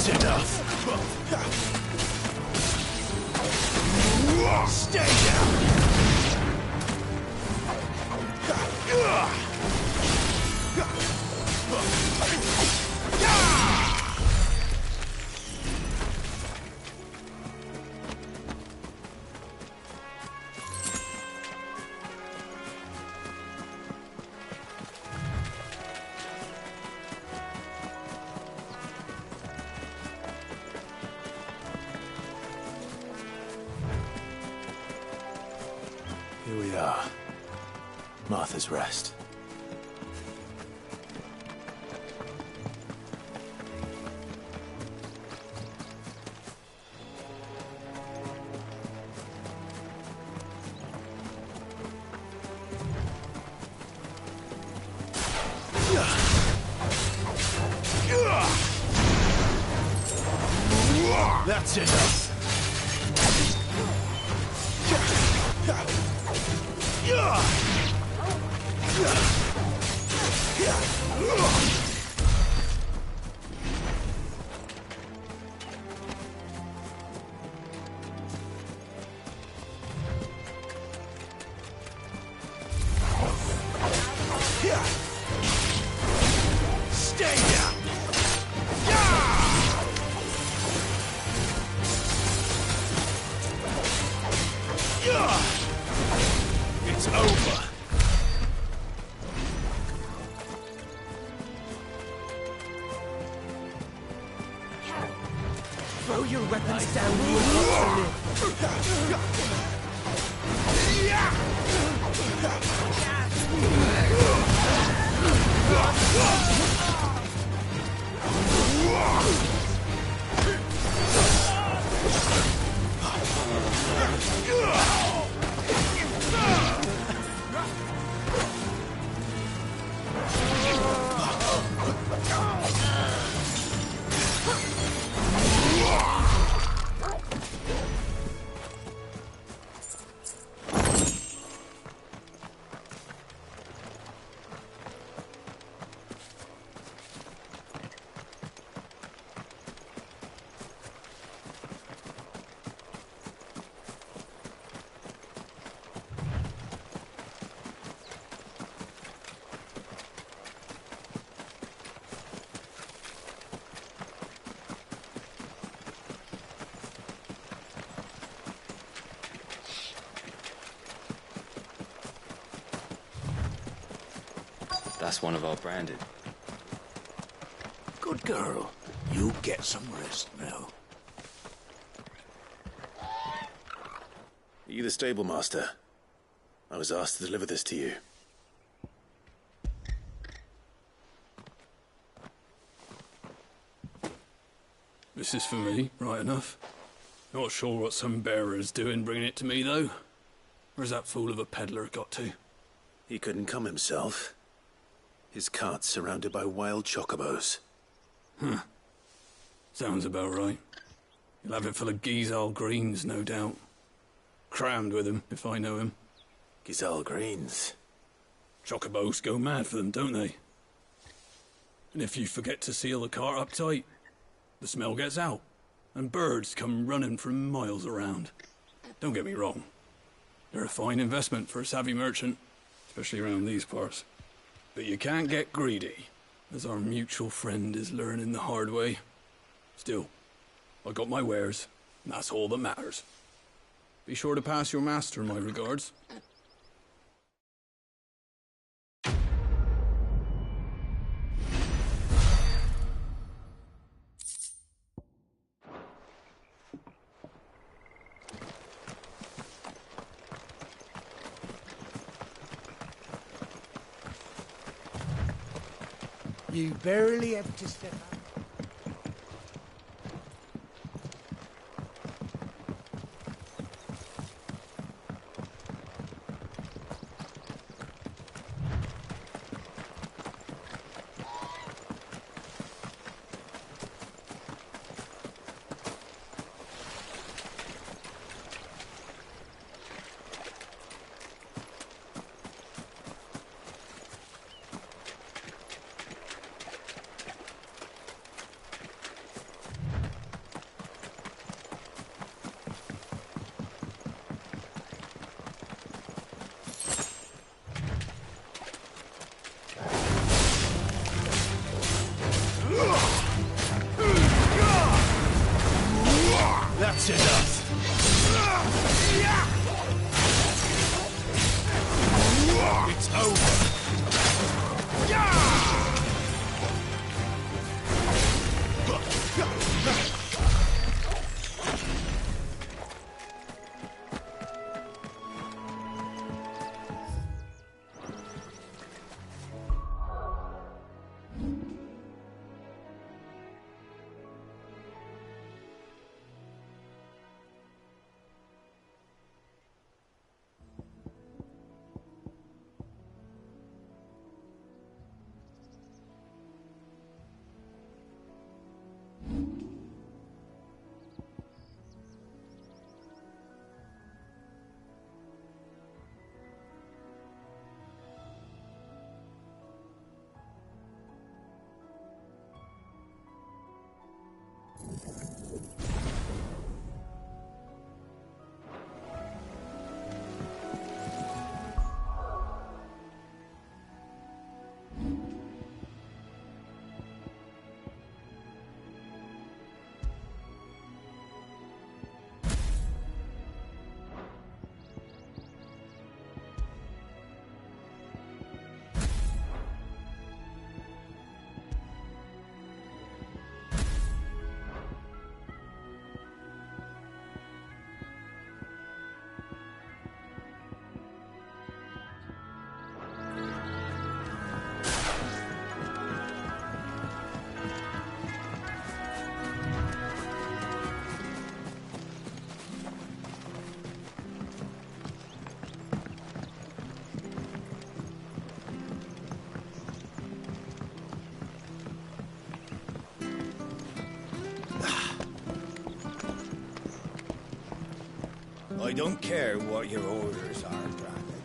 That's enough! Stay down! Here we are. Martha's Rest. That's enough! Stay down! It's over! Throw your weapons down, you will not That's one of our branded. Good girl. You get some rest now. Are you the stable master? I was asked to deliver this to you. This is for me, right enough. Not sure what some bearer's doing bringing it to me, though. Where's that fool of a peddler got to? He couldn't come himself. His cart's surrounded by wild chocobos. Huh. Sounds about right. He'll have it full of Gizal greens, no doubt. Crammed with him, if I know him. Gizal greens? Chocobos go mad for them, don't they? And if you forget to seal the cart up tight, the smell gets out, and birds come running from miles around. Don't get me wrong. They're a fine investment for a savvy merchant, especially around these parts. But you can't get greedy, as our mutual friend is learning the hard way. Still, I got my wares, and that's all that matters. Be sure to pass your master my regards. You barely have to step out. don't care what your orders are, Bradley.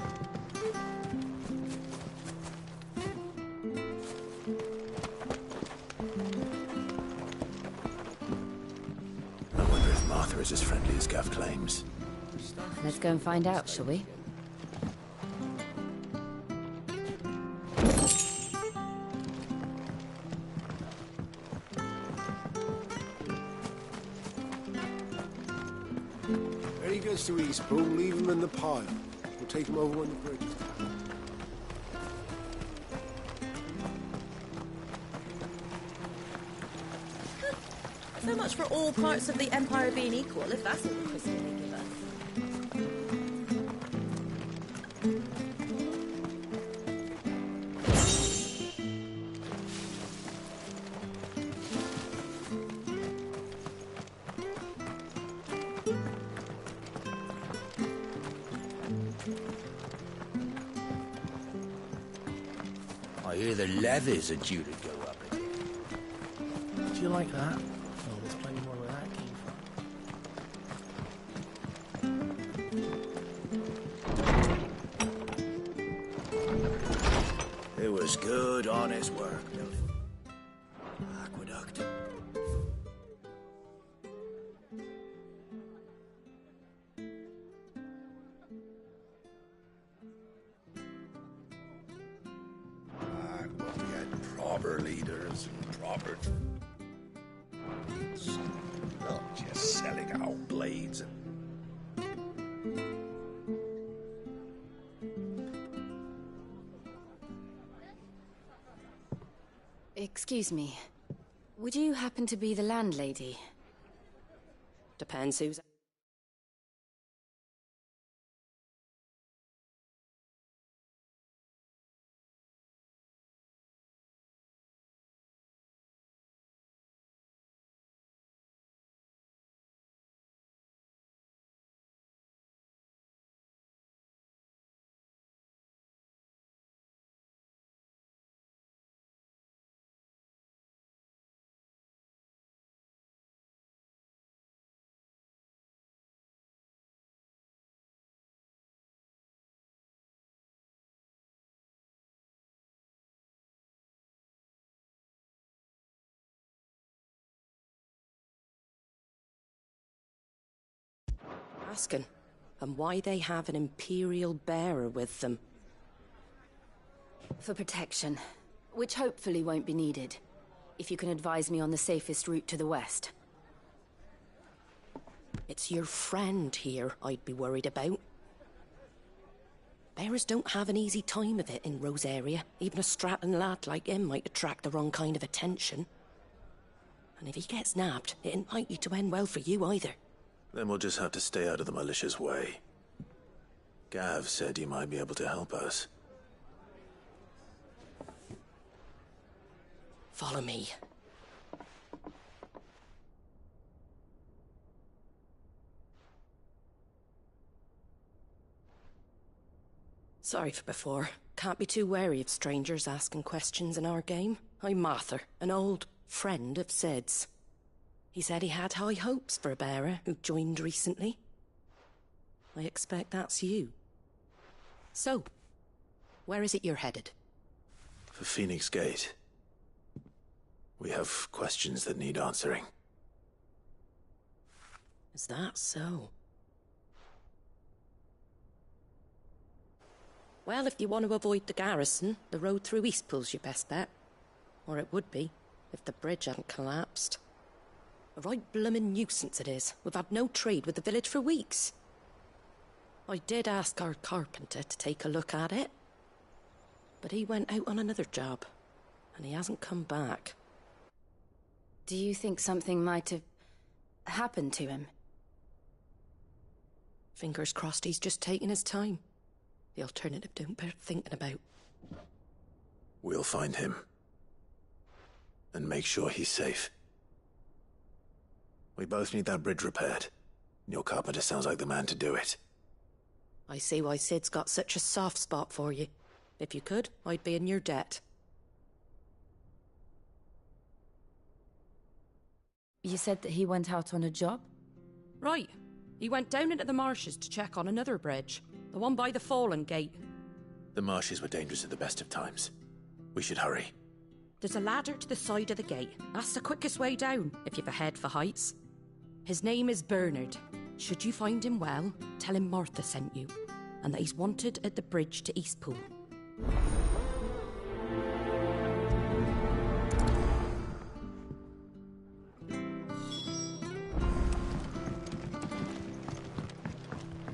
I wonder if Martha is as friendly as Gav claims. Let's go and find out, shall we? When he gets to Eastbourne, leave him in the pile. We'll take him over when the bridge is down. So much for all parts of the Empire being equal, if that's all the christening they give us. I hear the levies are due to go up again. Do you like that? Oh, there's plenty more where that came It was good, honest work, building. Aqueduct. Well, we had proper leaders and proper... Not just selling out blades and... Excuse me. Would you happen to be the landlady? Depends who's... Asking, and why they have an Imperial bearer with them. For protection, which hopefully won't be needed. If you can advise me on the safest route to the west. It's your friend here I'd be worried about. Bearers don't have an easy time of it in Rose area. Even a Stratton lad like him might attract the wrong kind of attention. And if he gets nabbed, it ain't likely to end well for you either. Then we'll just have to stay out of the militia's way. Gav said he might be able to help us. Follow me. Sorry for before. Can't be too wary of strangers asking questions in our game. I'm Martha, an old friend of Sid's. He said he had high hopes for a bearer who joined recently. I expect that's you. So, where is it you're headed? For Phoenix Gate. We have questions that need answering. Is that so? Well, if you want to avoid the garrison, the road through Eastpool's your best bet. Or it would be, if the bridge hadn't collapsed. A right bloomin' nuisance it is. We've had no trade with the village for weeks. I did ask our carpenter to take a look at it. But he went out on another job, and he hasn't come back. Do you think something might have happened to him? Fingers crossed he's just taking his time. The alternative don't bear thinking about. We'll find him. And make sure he's safe. We both need that bridge repaired. Your carpenter sounds like the man to do it. I see why Sid's got such a soft spot for you. If you could, I'd be in your debt. You said that he went out on a job? Right. He went down into the marshes to check on another bridge, the one by the Fallen Gate. The marshes were dangerous at the best of times. We should hurry. There's a ladder to the side of the gate. That's the quickest way down, if you've a head for heights. His name is Bernard. Should you find him well, tell him Martha sent you, and that he's wanted at the bridge to Eastpool.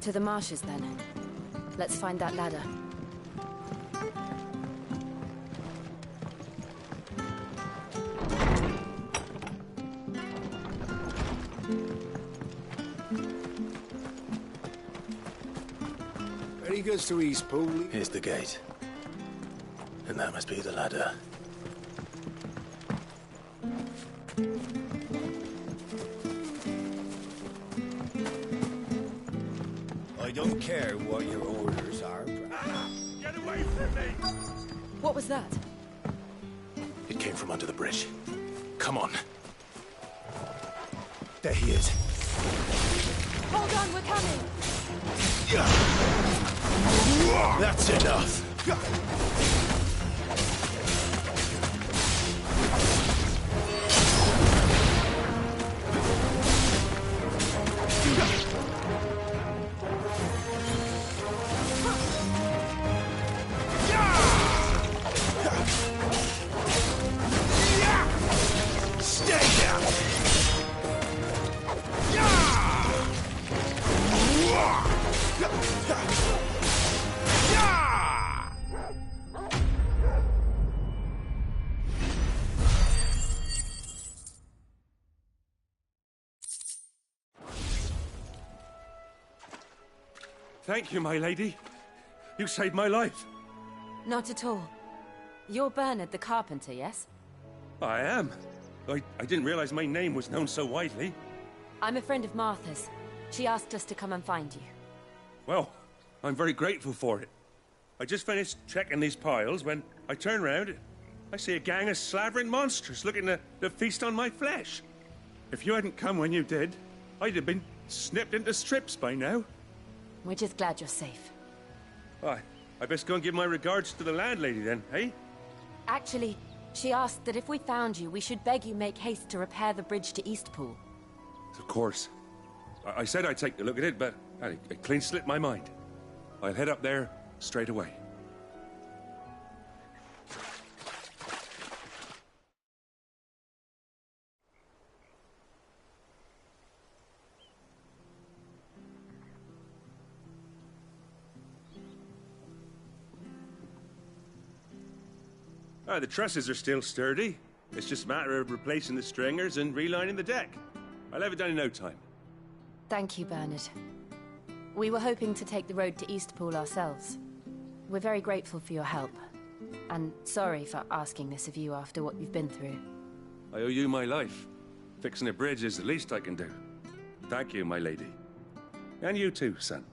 To the marshes, then. Let's find that ladder. Very good to Eastpool. Here's the gate. And that must be the ladder. I don't care what your orders are. Get away from me! What was that? It came from under the bridge. Come on. There he is. Hold on, we're coming! That's enough. Stay down! Thank you, my lady. You saved my life. Not at all. You're Bernard the carpenter, yes? I am. I didn't realize my name was known so widely. I'm a friend of Martha's. She asked us to come and find you. Well, I'm very grateful for it. I just finished checking these piles when I turn round. I see a gang of slavering monsters looking to feast on my flesh. If you hadn't come when you did, I'd have been snipped into strips by now. We're just glad you're safe. Why, I best go and give my regards to the landlady then, eh? Actually, she asked that if we found you, we should beg you make haste to repair the bridge to Eastpool. Of course. I said I'd take a look at it, but it clean slipped my mind. I'll head up there straight away. The trusses are still sturdy. It's just a matter of replacing the stringers and relining the deck. I'll have it done in no time. Thank you, Bernard. We were hoping to take the road to Eastpool ourselves. We're very grateful for your help. And sorry for asking this of you after what you've been through. I owe you my life. Fixing a bridge is the least I can do. Thank you, my lady. And you too, son.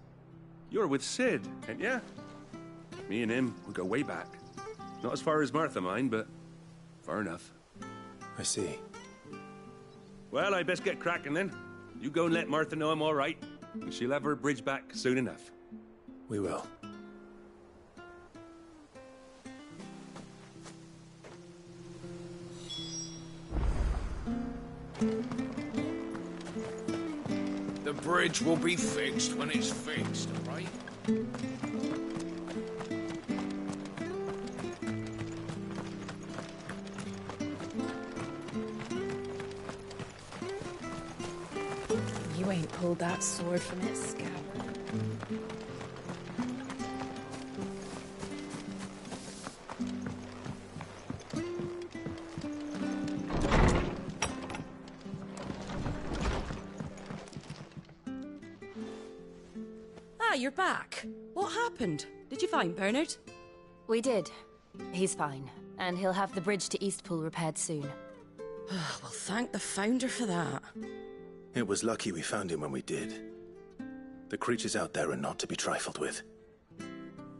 You're with Sid, ain't ya? Me and him, we go way back. Not as far as Martha, mind, but far enough. I see. Well, I best get cracking then. You go and let Martha know I'm all right, and she'll have her bridge back soon enough. We will. The bridge will be fixed when it's fixed, all right? You ain't pulled that sword from its scabbard. Ah, you're back. What happened? Did you find Bernard? We did. He's fine, and he'll have the bridge to Eastpool repaired soon. Well, thank the Founder for that. It was lucky we found him when we did. The creatures out there are not to be trifled with.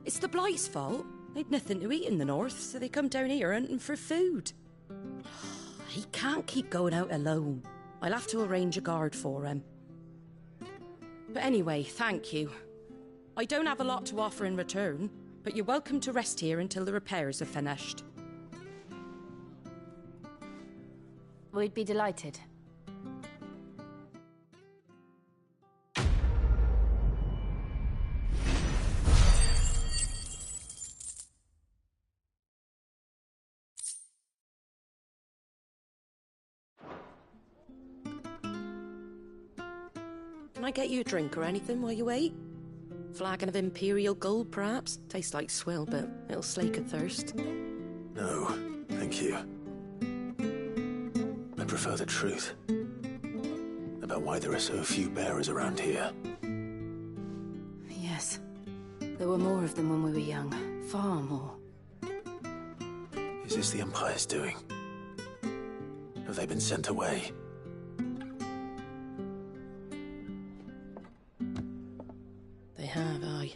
It's the Blight's fault. They'd nothing to eat in the north, so they come down here hunting for food. He can't keep going out alone. I'll have to arrange a guard for him. But anyway, thank you. I don't have a lot to offer in return, but you're welcome to rest here until the repairs are finished. We'd be delighted. Can I get you a drink or anything while you wait? Flagon of Imperial Gold, perhaps? Tastes like swill, but it'll slake a thirst. No, thank you. I prefer the truth. About why there are so few bearers around here. Yes. There were more of them when we were young. Far more. Is this the Empire's doing? Have they been sent away? They have, aye.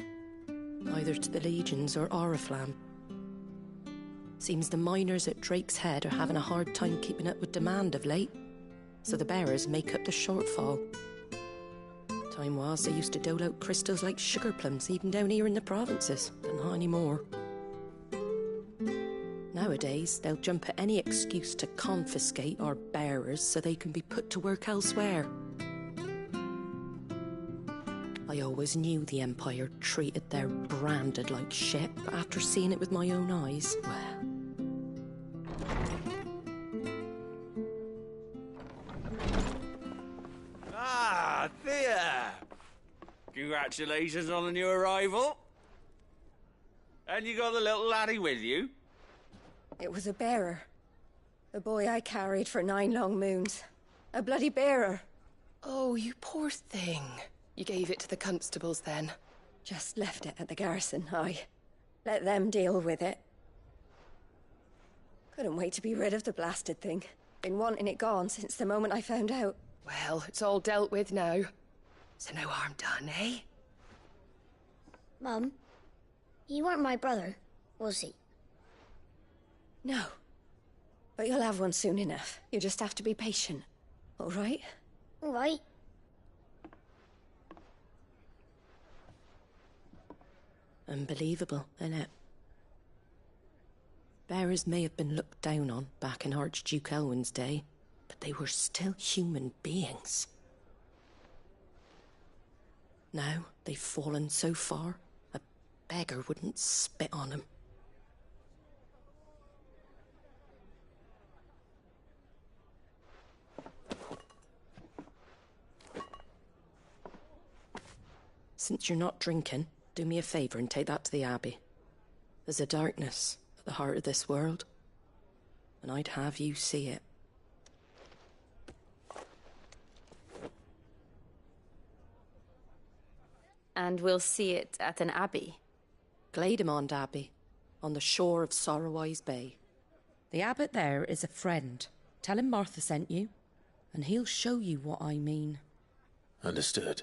Either to the Legions or Oriflamme. Seems the miners at Drake's Head are having a hard time keeping up with demand of late, so the bearers make up the shortfall. Time was they used to dole out crystals like sugar plums even down here in the provinces, but not anymore. Nowadays, they'll jump at any excuse to confiscate our bearers so they can be put to work elsewhere. I always knew the Empire treated their branded like shit, but after seeing it with my own eyes, well... Ah, Thea! Congratulations on the new arrival. And you got the little laddie with you? It was a bearer. The boy I carried for 9 long moons. A bloody bearer. Oh, you poor thing. You gave it to the constables, then? Just left it at the garrison, aye. Let them deal with it. Couldn't wait to be rid of the blasted thing. Been wanting it gone since the moment I found out. Well, it's all dealt with now. So no harm done, eh? Mum, he weren't my brother, was he? No. But you'll have one soon enough. You just have to be patient. All right? All right. Unbelievable, innit? Bearers may have been looked down on back in Archduke Elwin's day, but they were still human beings. Now they've fallen so far, a beggar wouldn't spit on them. Since you're not drinking, do me a favour and take that to the Abbey. There's a darkness at the heart of this world, and I'd have you see it. And we'll see it at an abbey? Glademond Abbey, on the shore of Sorrowwise Bay. The abbot there is a friend. Tell him Martha sent you, and he'll show you what I mean. Understood.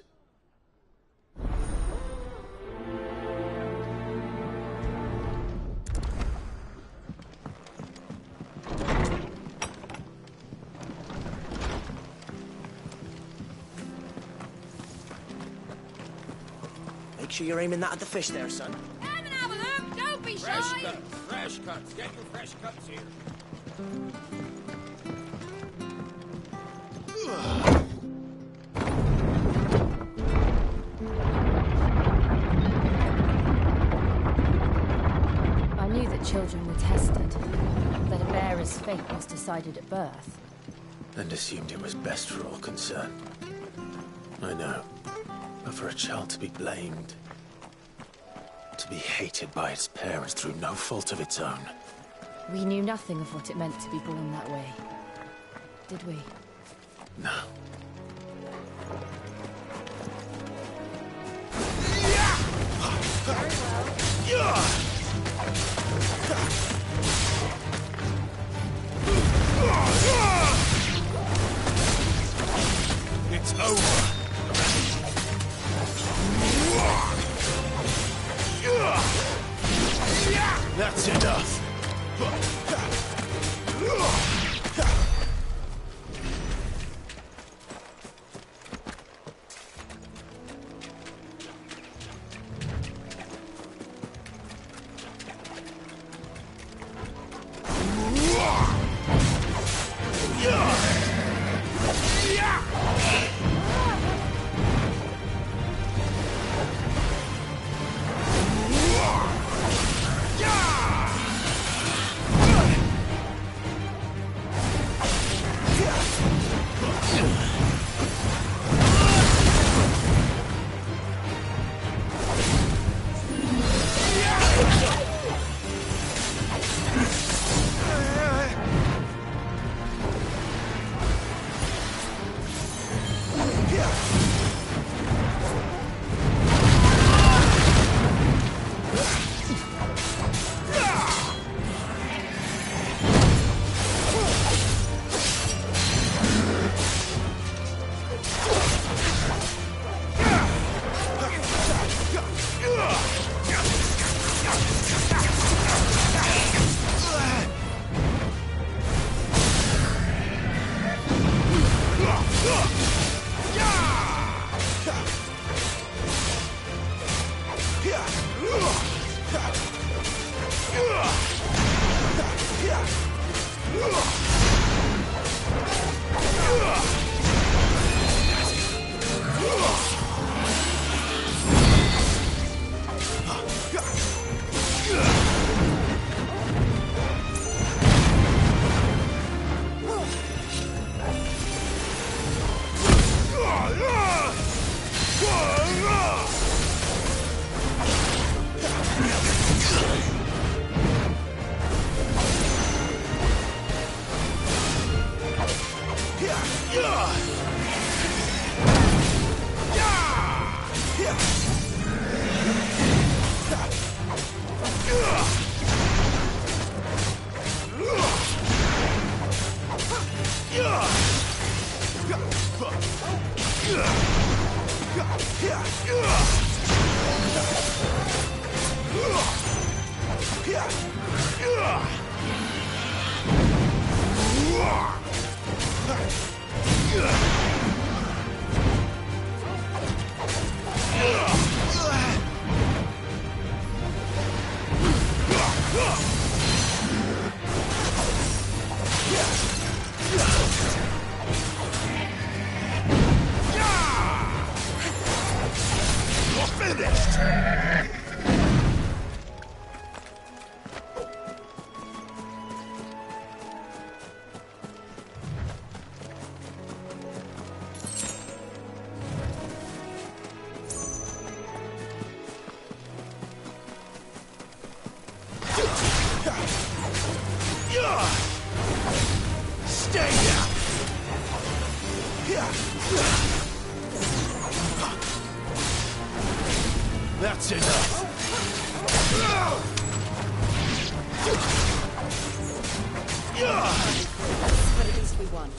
Make sure you're aiming that at the fish there, son. Come and have a look, don't be shy! Fresh cuts. Get your fresh cuts here. I knew that children were tested, that a bearer's fate was decided at birth. And assumed it was best for all concerned. I know. But for a child to be blamed, to be hated by its parents through no fault of its own. We knew nothing of what it meant to be born that way, did we? No. Very well. It's over. That's enough. Stay down! That's enough. But at least we won.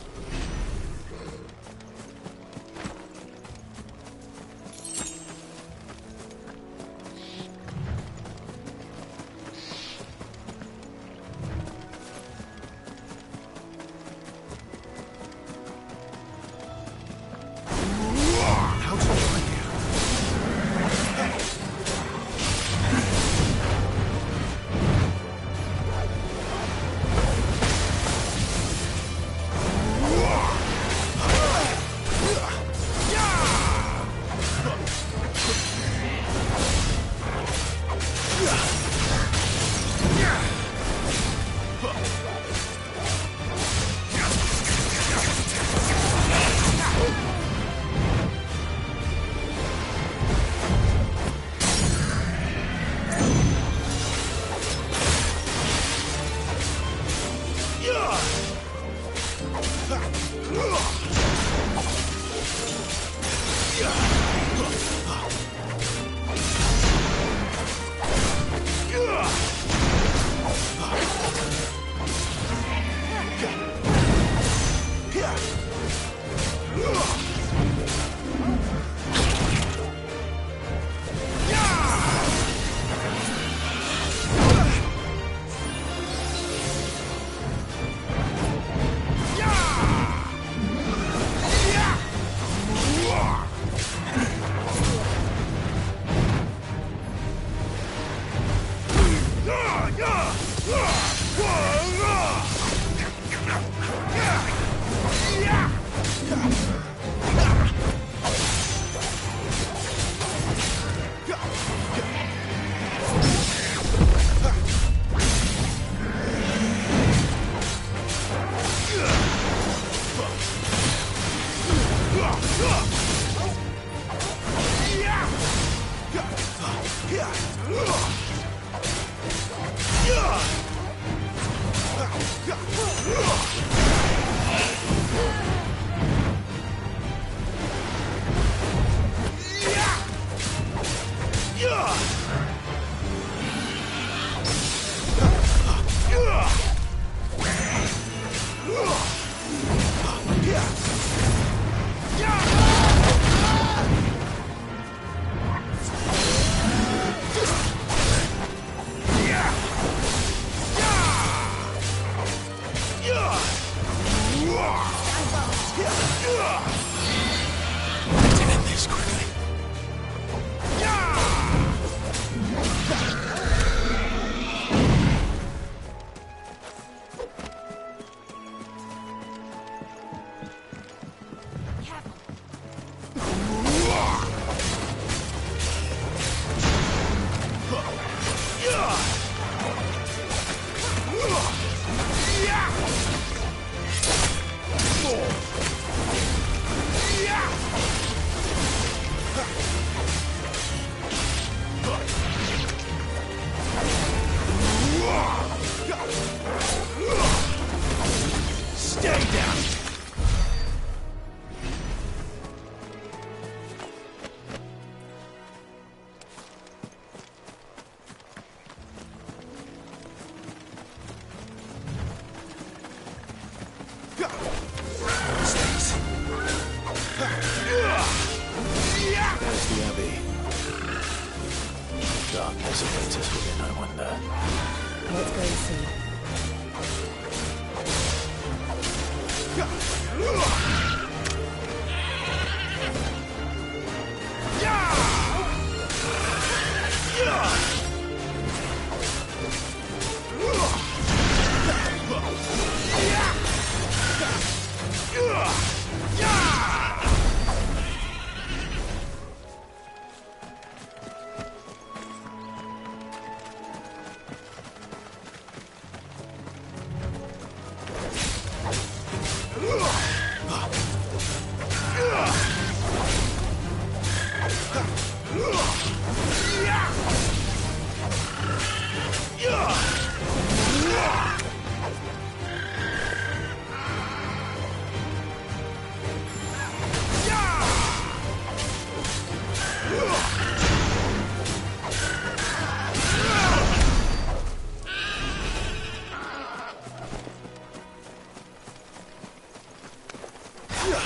You're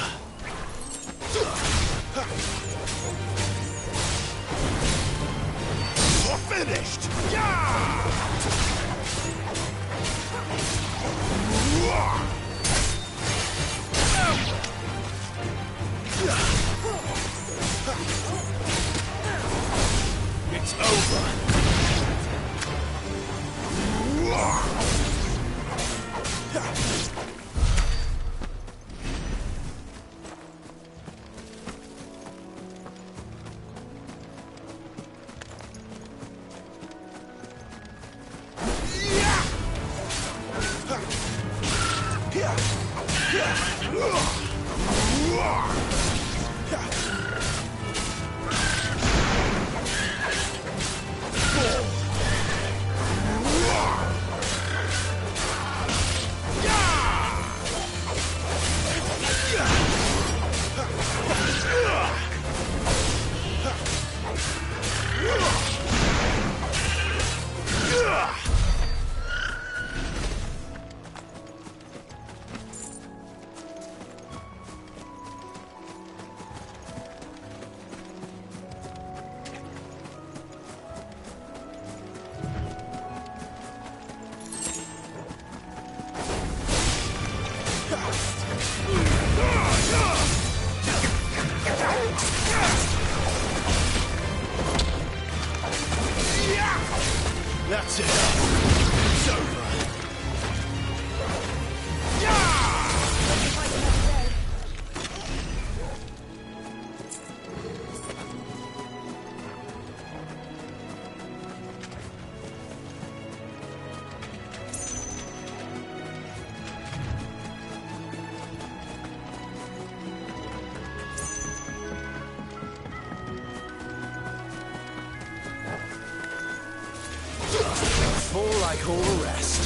finished! Yeah! It's over! That's it. It's over. Fall like all the rest.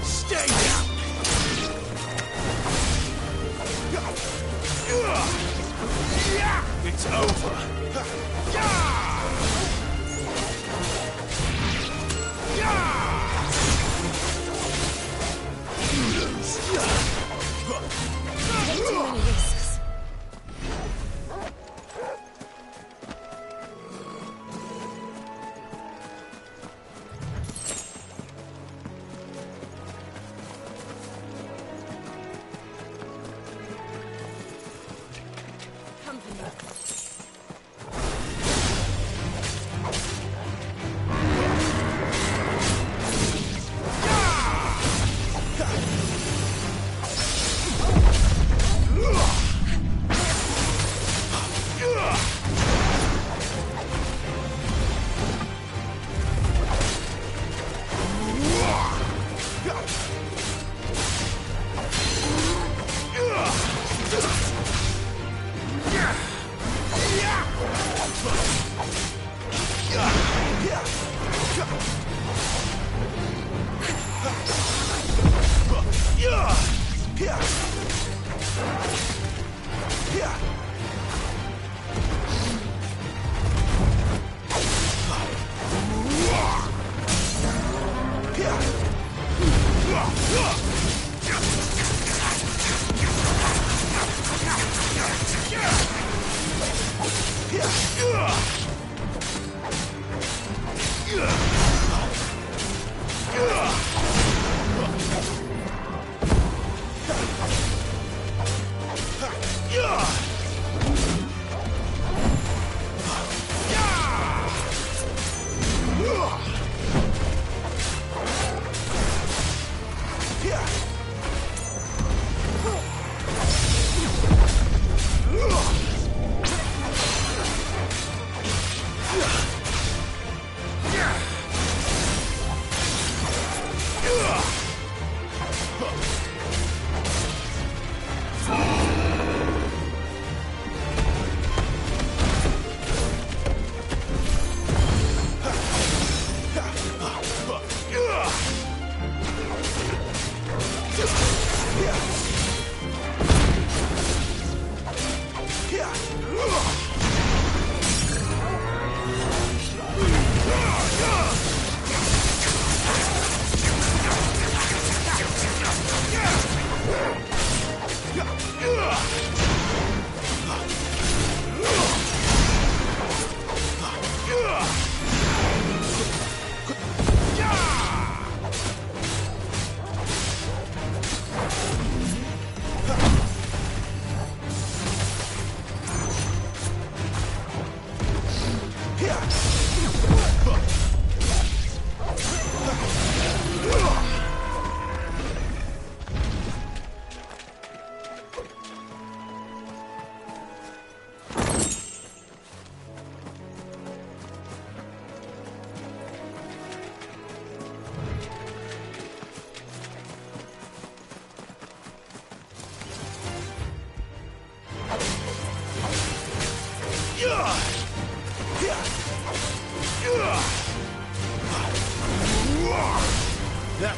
Stay down. It's over. Take too many risks.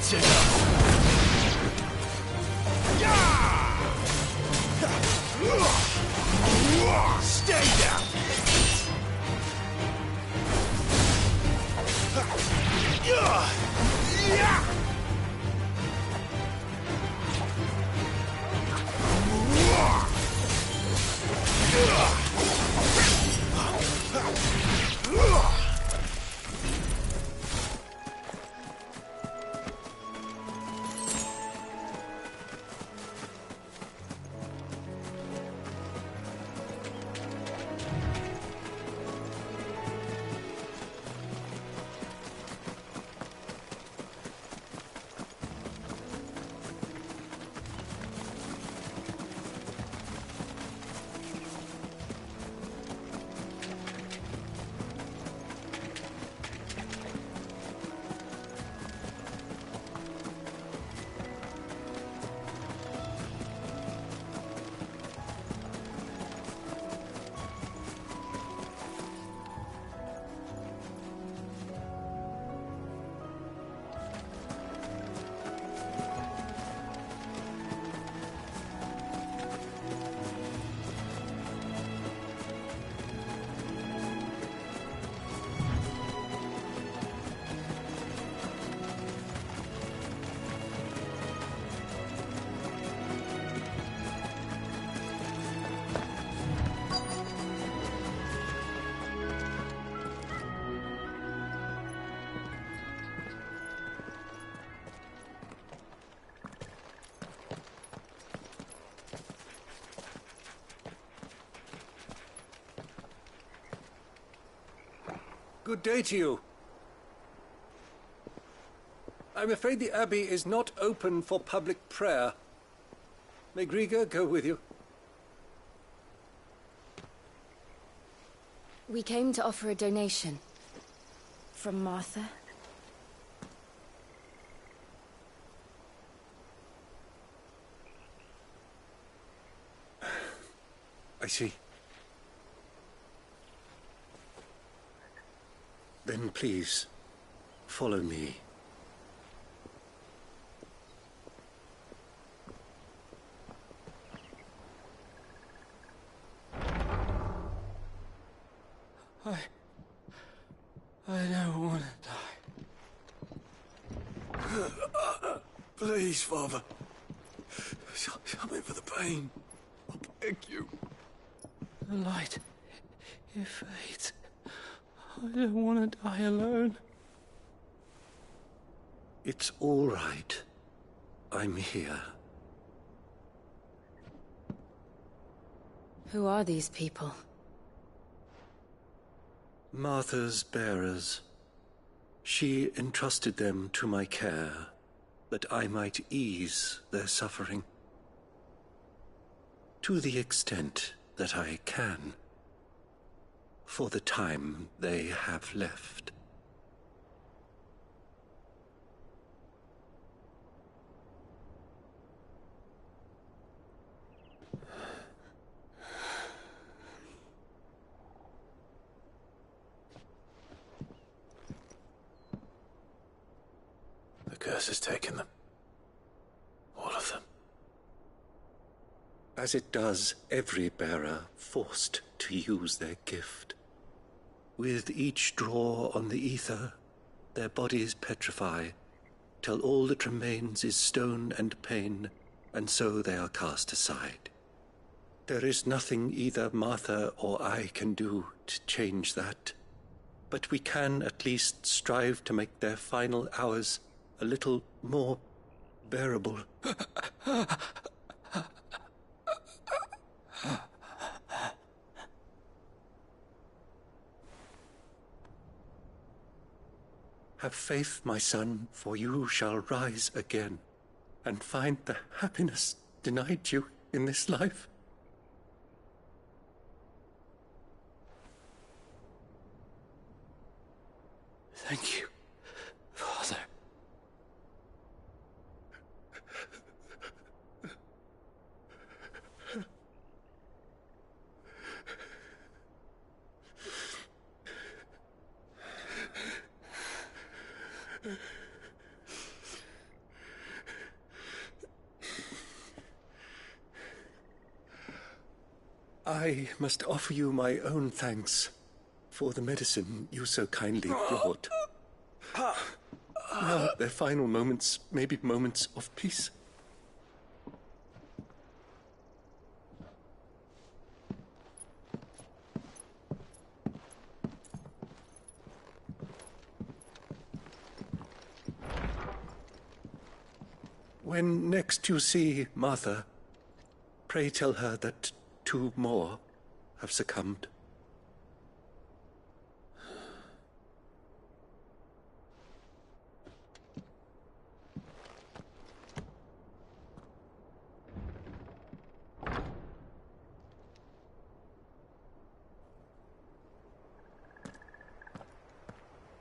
That's enough! Stay down! Good day to you. I'm afraid the Abbey is not open for public prayer. May Grieger go with you? We came to offer a donation. From Martha. I see. Then please, follow me. I don't want to die. Please, Father. Something for the pain. I beg you. The light, it fades. I don't want to die alone. It's all right. I'm here. Who are these people? Martha's bearers. She entrusted them to my care, that I might ease their suffering. To the extent that I can. For the time they have left. The curse has taken them. All of them. As it does every bearer forced to use their gift. With each draw on the ether, their bodies petrify, till all that remains is stone and pain, and so they are cast aside. There is nothing either Martha or I can do to change that, but we can at least strive to make their final hours a little more bearable. Have faith, my son, for you shall rise again, and find the happiness denied you in this life. Thank you, Father. I must offer you my own thanks for the medicine you so kindly brought. Now, their final moments may be moments of peace. When next you see Martha, pray tell her that 2 more have succumbed.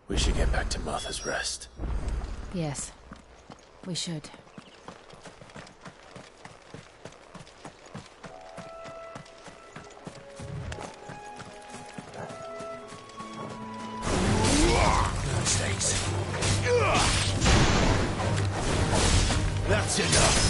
We should get back to Martha's Rest. Yes, we should. Mistakes. That's enough.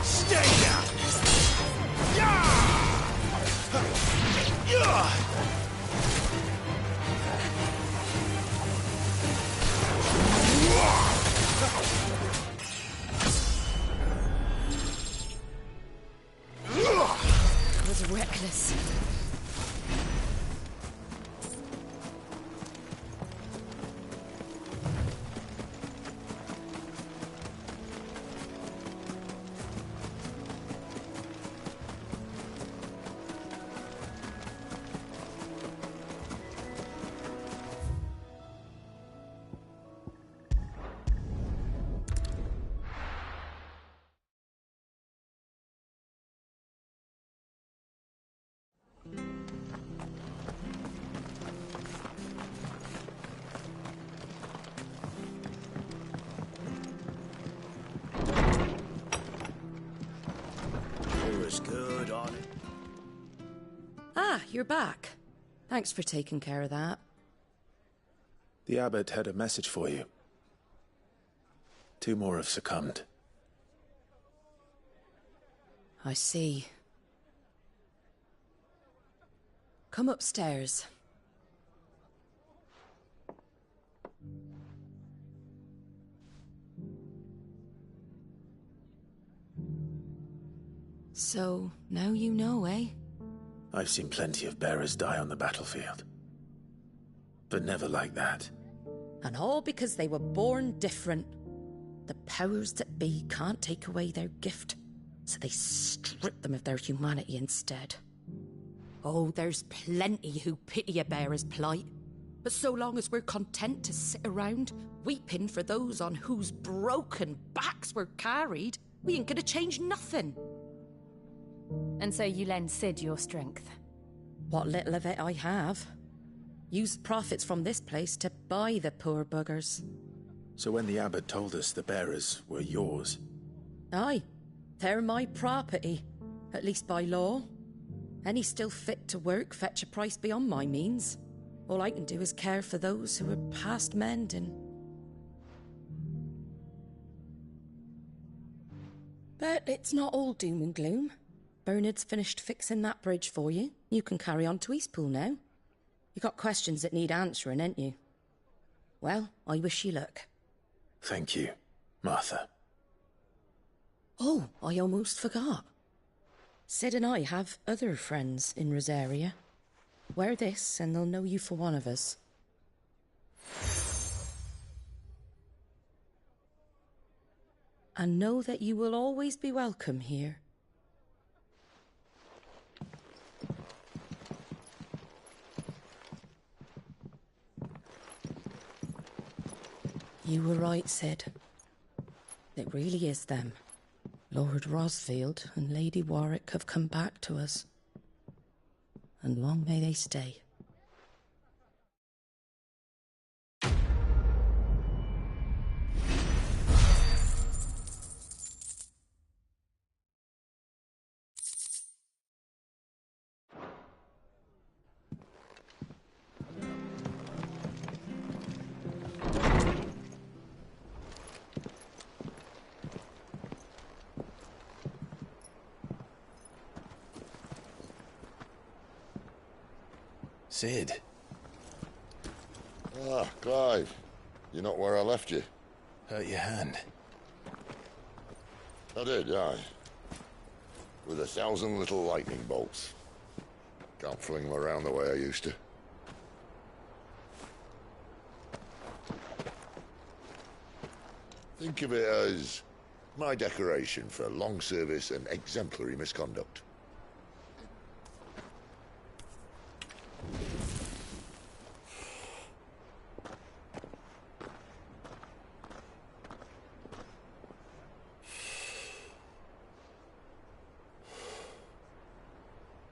Stay down. It was reckless. It was good on it. Ah, you're back. Thanks for taking care of that. The abbot had a message for you. 2 more have succumbed. I see. Come upstairs. So, now you know, eh? I've seen plenty of bearers die on the battlefield. But never like that. And all because they were born different. The powers that be can't take away their gift, so they strip them of their humanity instead. Oh, there's plenty who pity a bearer's plight. But so long as we're content to sit around, weeping for those on whose broken backs we're carried, we ain't gonna change nothing. And so you lend Sid your strength? What little of it I have. Used profits from this place to buy the poor buggers. So when the abbot told us the bearers were yours... Aye, they're my property, at least by law. Any still fit to work fetch a price beyond my means. All I can do is care for those who are past mending. But it's not all doom and gloom. Bernard's finished fixing that bridge for you. You can carry on to Eastpool now. You got questions that need answering, ain't you? Well, I wish you luck. Thank you, Martha. Oh, I almost forgot. Sid and I have other friends in Rosaria. Wear this and they'll know you for one of us. And know that you will always be welcome here. You were right, Sid. It really is them. Lord Rosfield and Lady Warwick have come back to us. And long may they stay. Sid. Ah, Clive. You're not where I left you. Hurt your hand. I did, aye. With 1,000 little lightning bolts. Can't fling them around the way I used to. Think of it as my decoration for long service and exemplary misconduct.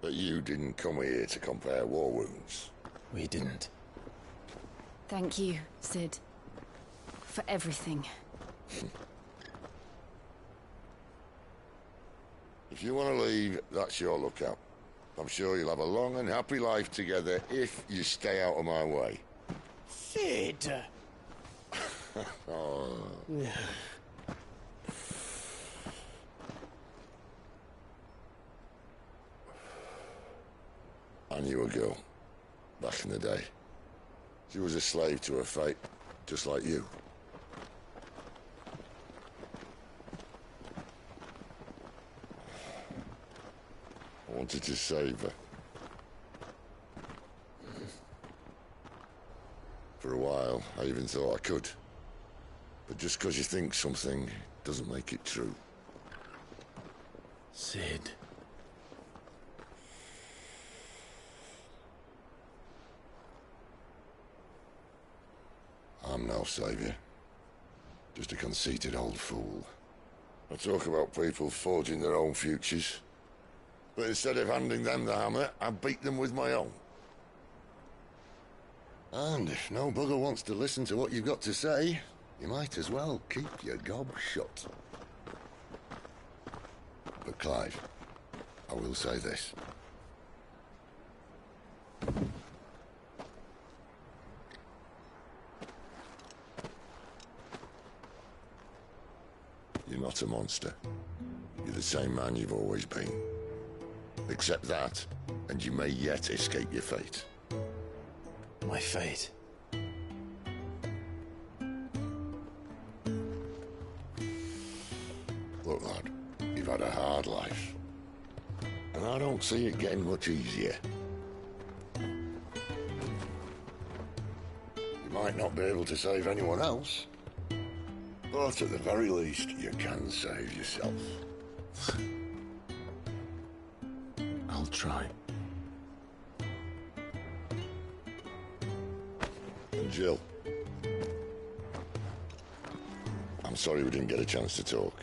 But you didn't come here to compare war wounds. We didn't. Thank you, Sid. For everything. If you want to leave, that's your lookout. I'm sure you'll have a long and happy life together if you stay out of my way. Sid! Oh. I knew a girl, back in the day. She was a slave to her fate, just like you. I wanted to save her. For a while, I even thought I could. But just because you think something doesn't make it true. Sid. I'm no savior. Just a conceited old fool. I talk about people forging their own futures. But instead of handing them the hammer, I beat them with my own. And if no bugger wants to listen to what you've got to say, you might as well keep your gob shut. But Clive, I will say this. You're not a monster. You're the same man you've always been. Accept that, and you may yet escape your fate. My fate? Look, lad, you've had a hard life. And I don't see it getting much easier. You might not be able to save anyone else, but at the very least, you can save yourself. I'll try. And Jill, I'm sorry we didn't get a chance to talk,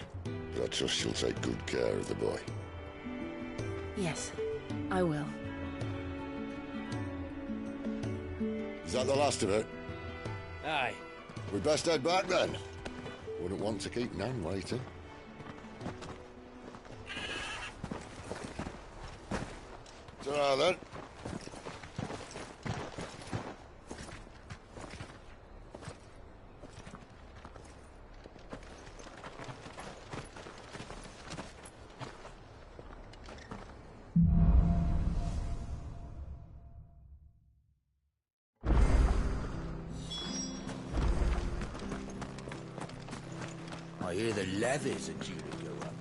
but I trust she'll take good care of the boy. Yes, I will. Is that the last of it? Aye. We best head back then. Wouldn't want to keep Nan waiting. Ta-ra then. I hear the levies are due to go up.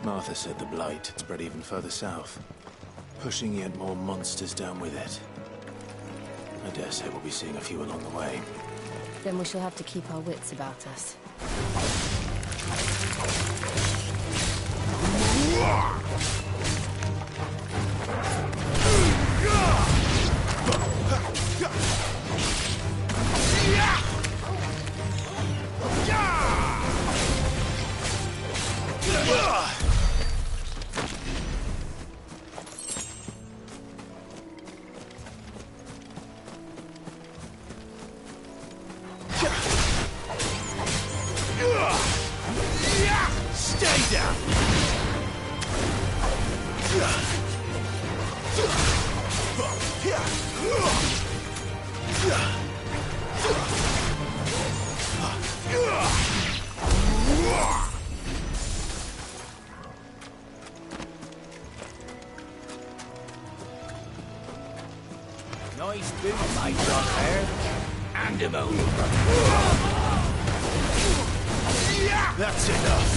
Martha said the blight had spread even further south, pushing yet more monsters down with it. I dare say we'll be seeing a few along the way. Then we shall have to keep our wits about us. Stay down! dark hair. Hand him over. That's enough.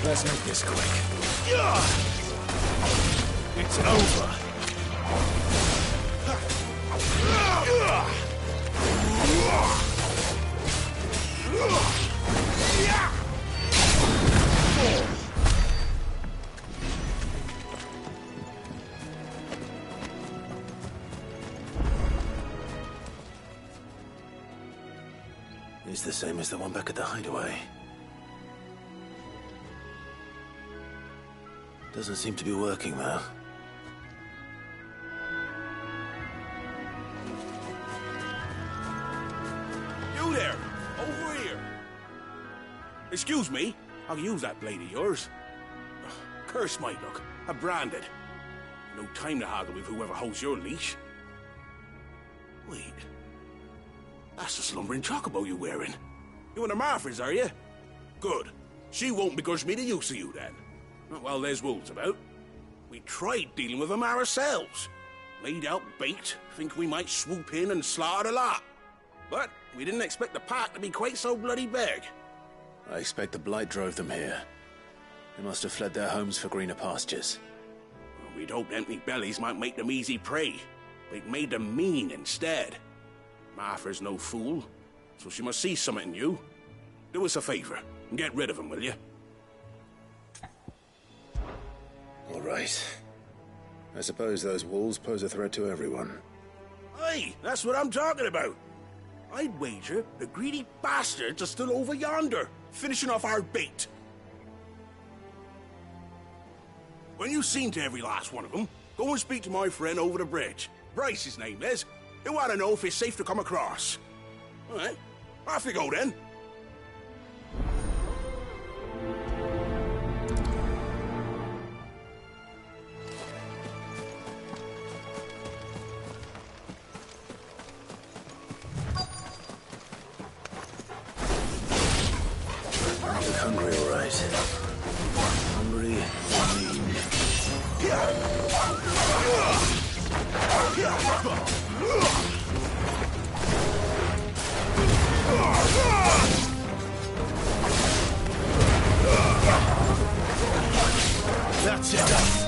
Let's make this quick. It's over. It's the same as the one back at the hideaway. Doesn't seem to be working, though. You there! Over here! Excuse me, I can use that blade of yours. Curse my luck. I'm branded. No time to haggle with whoever holds your leash. Wait. That's the slumbering chocobo you're wearing. You and the Marfors, are you? Good. She won't begrudge me the use of you, then. Not while there's wolves about. We tried dealing with them ourselves. Laid out bait, think we might swoop in and slaughter the lot. But we didn't expect the pack to be quite so bloody big. I expect the blight drove them here. They must have fled their homes for greener pastures. Well, we'd hoped empty bellies might make them easy prey, but it made them mean instead. Martha's no fool, so she must see something in you. Do us a favor and get rid of them, will you? All right. I suppose those wolves pose a threat to everyone. Aye, that's what I'm talking about. I'd wager the greedy bastards are still over yonder, finishing off our bait. When you've seen to every last one of them, go and speak to my friend over the bridge. Bryce, his name is. He'll want to know if it's safe to come across. All right, off you go then. Hungry, all right. Hungry and lean. That's enough.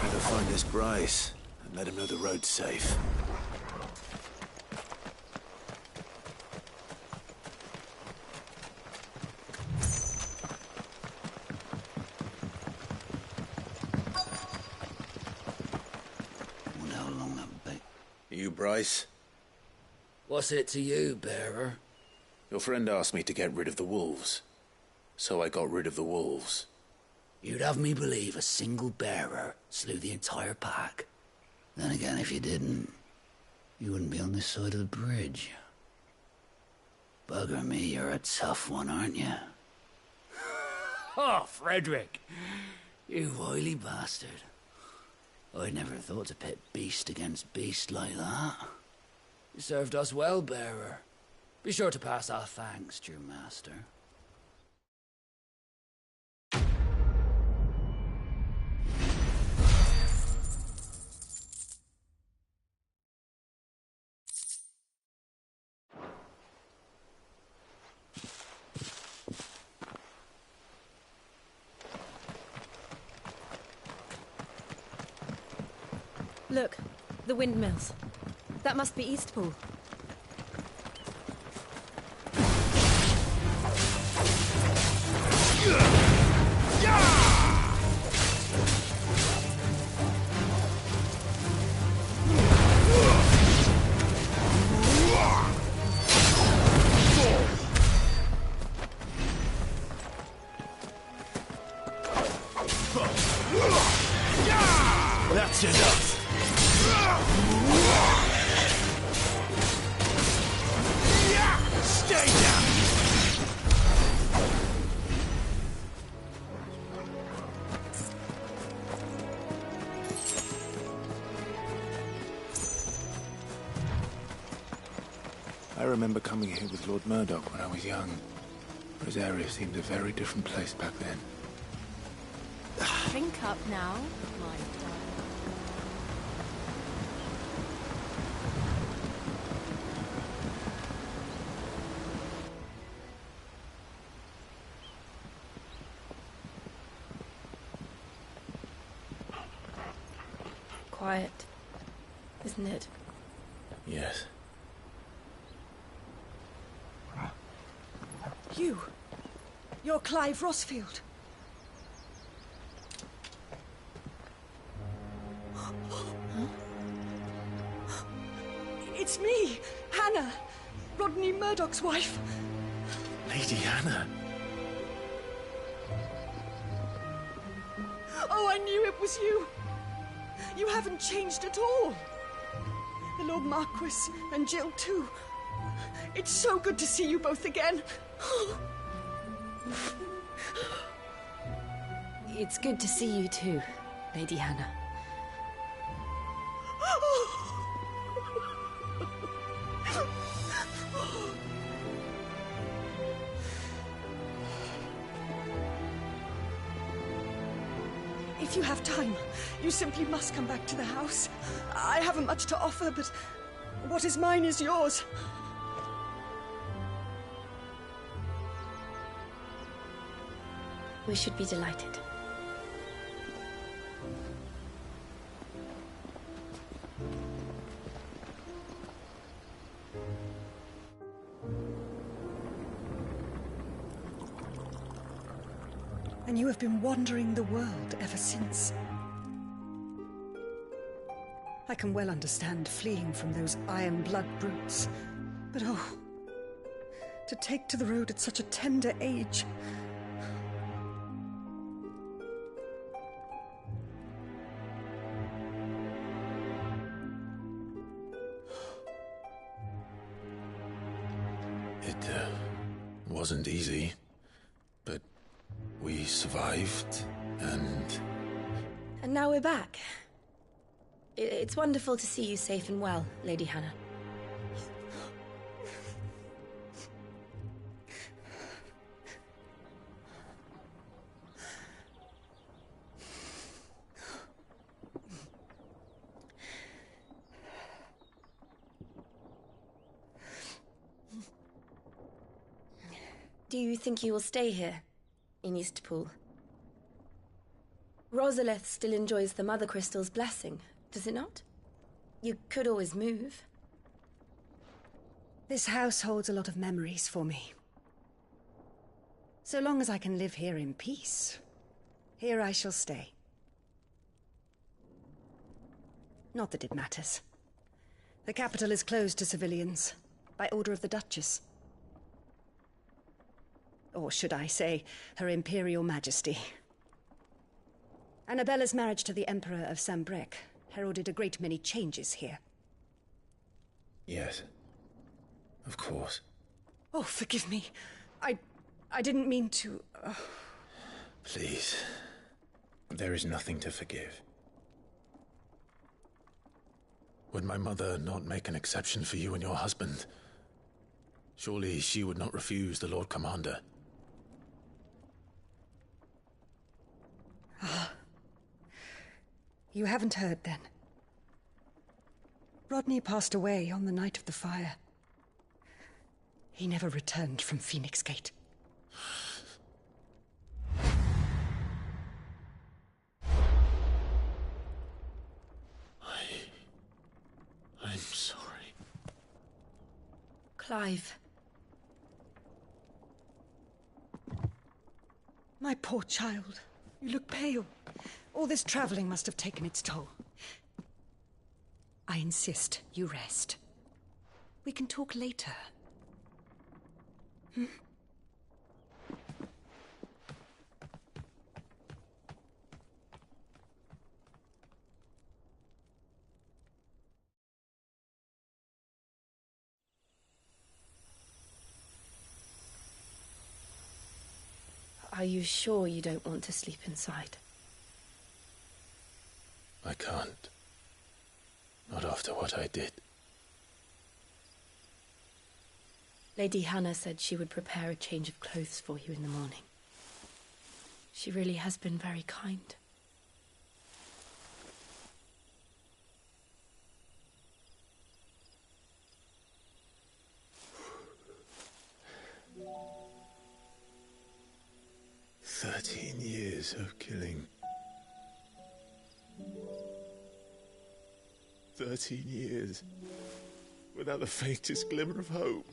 Better find this Bryce and let him know the road's safe. Wonder how long that'll be. You, Bryce? What's it to you, bearer? Your friend asked me to get rid of the wolves, so I got rid of the wolves. You'd have me believe a single bearer slew the entire pack. Then again, if you didn't, you wouldn't be on this side of the bridge. Bugger me, you're a tough one, aren't you? Oh, Frederick! You wily bastard. I'd never thought to pit beast against beast like that. You served us well, bearer. Be sure to pass our thanks to your master. Look, the windmills. That must be Eastpool. I remember coming here with Lord Murdoch when I was young. This area seemed a very different place back then. Drink up now, my darling. Quiet, isn't it? Yes. You're Clive Rossfield. It's me, Hannah, Rodney Murdoch's wife. Lady Hannah. Oh, I knew it was you. You haven't changed at all. The Lord Marquis and Jill too. It's so good to see you both again. It's good to see you too, Lady Hannah. If you have time, you simply must come back to the house. I haven't much to offer, but what is mine is yours. We should be delighted. And you have been wandering the world ever since. I can well understand fleeing from those iron-blood brutes, but oh, to take to the road at such a tender age. It wasn't easy, but we survived, and... And now we're back. It's wonderful to see you safe and well, Lady Hannah. Do you think you will stay here, in Eastpool? Rosalith still enjoys the Mother Crystal's blessing, does it not? You could always move. This house holds a lot of memories for me. So long as I can live here in peace, here I shall stay. Not that it matters. The capital is closed to civilians, by order of the Duchess. Or should I say, Her Imperial Majesty. Annabella's marriage to the Emperor of Sambrec heralded a great many changes here. Yes. Of course. Oh, forgive me. I didn't mean to... Please. There is nothing to forgive. Would my mother not make an exception for you and your husband? Surely she would not refuse the Lord Commander. You haven't heard, then. Rodney passed away on the night of the fire. He never returned from Phoenix Gate. I'm sorry. Clive. My poor child. You look pale. All this traveling must have taken its toll. I insist you rest. We can talk later. Hmm? Are you sure you don't want to sleep inside? I can't. Not after what I did. Lady Hannah said she would prepare a change of clothes for you in the morning. She really has been very kind. Years of killing. 13 years without the faintest glimmer of hope.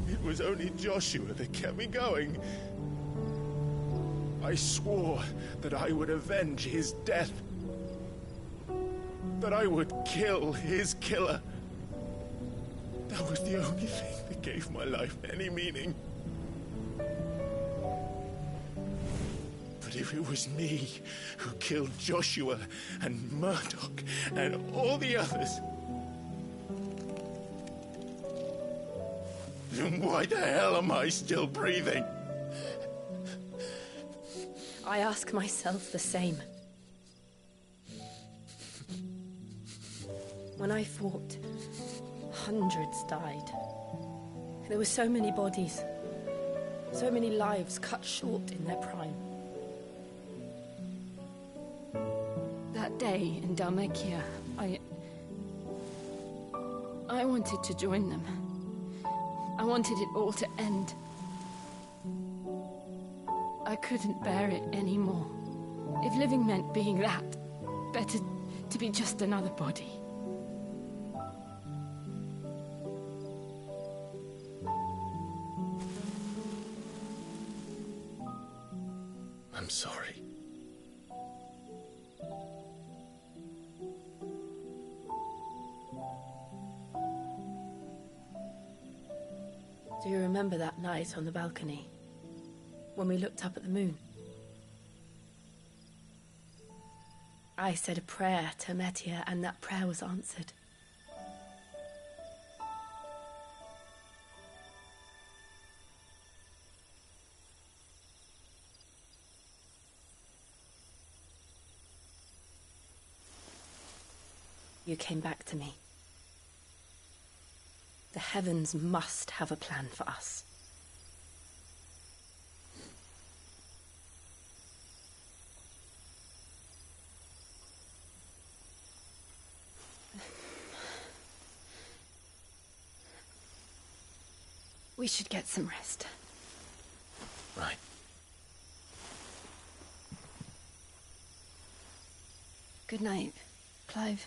It was only Joshua that kept me going. I swore that I would avenge his death. That I would kill his killer. That was the only thing that gave my life any meaning. But if it was me who killed Joshua and Murdoch and all the others, then why the hell am I still breathing? I ask myself the same. When I fought, hundreds died. There were so many bodies, so many lives cut short in their prime. That day in Dalmekia, I wanted to join them. I wanted it all to end. I couldn't bear it anymore. If living meant being that, better to be just another body. I'm sorry. Do you remember that night on the balcony, when we looked up at the moon? I said a prayer to Metia, and that prayer was answered. You came back to me. The heavens must have a plan for us. We should get some rest. Right. Good night, Clive.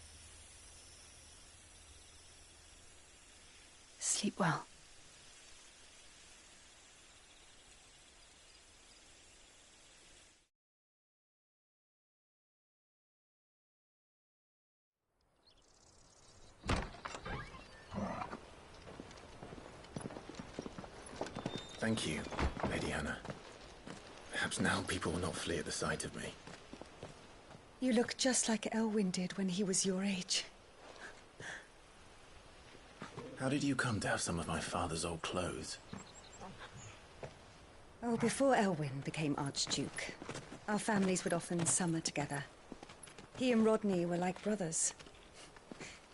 Sleep well. Thank you, Lady Hannah. Perhaps now people will not flee at the sight of me. You look just like Elwyn did when he was your age. How did you come to have some of my father's old clothes? Oh, before Elwyn became Archduke, our families would often summer together. He and Rodney were like brothers.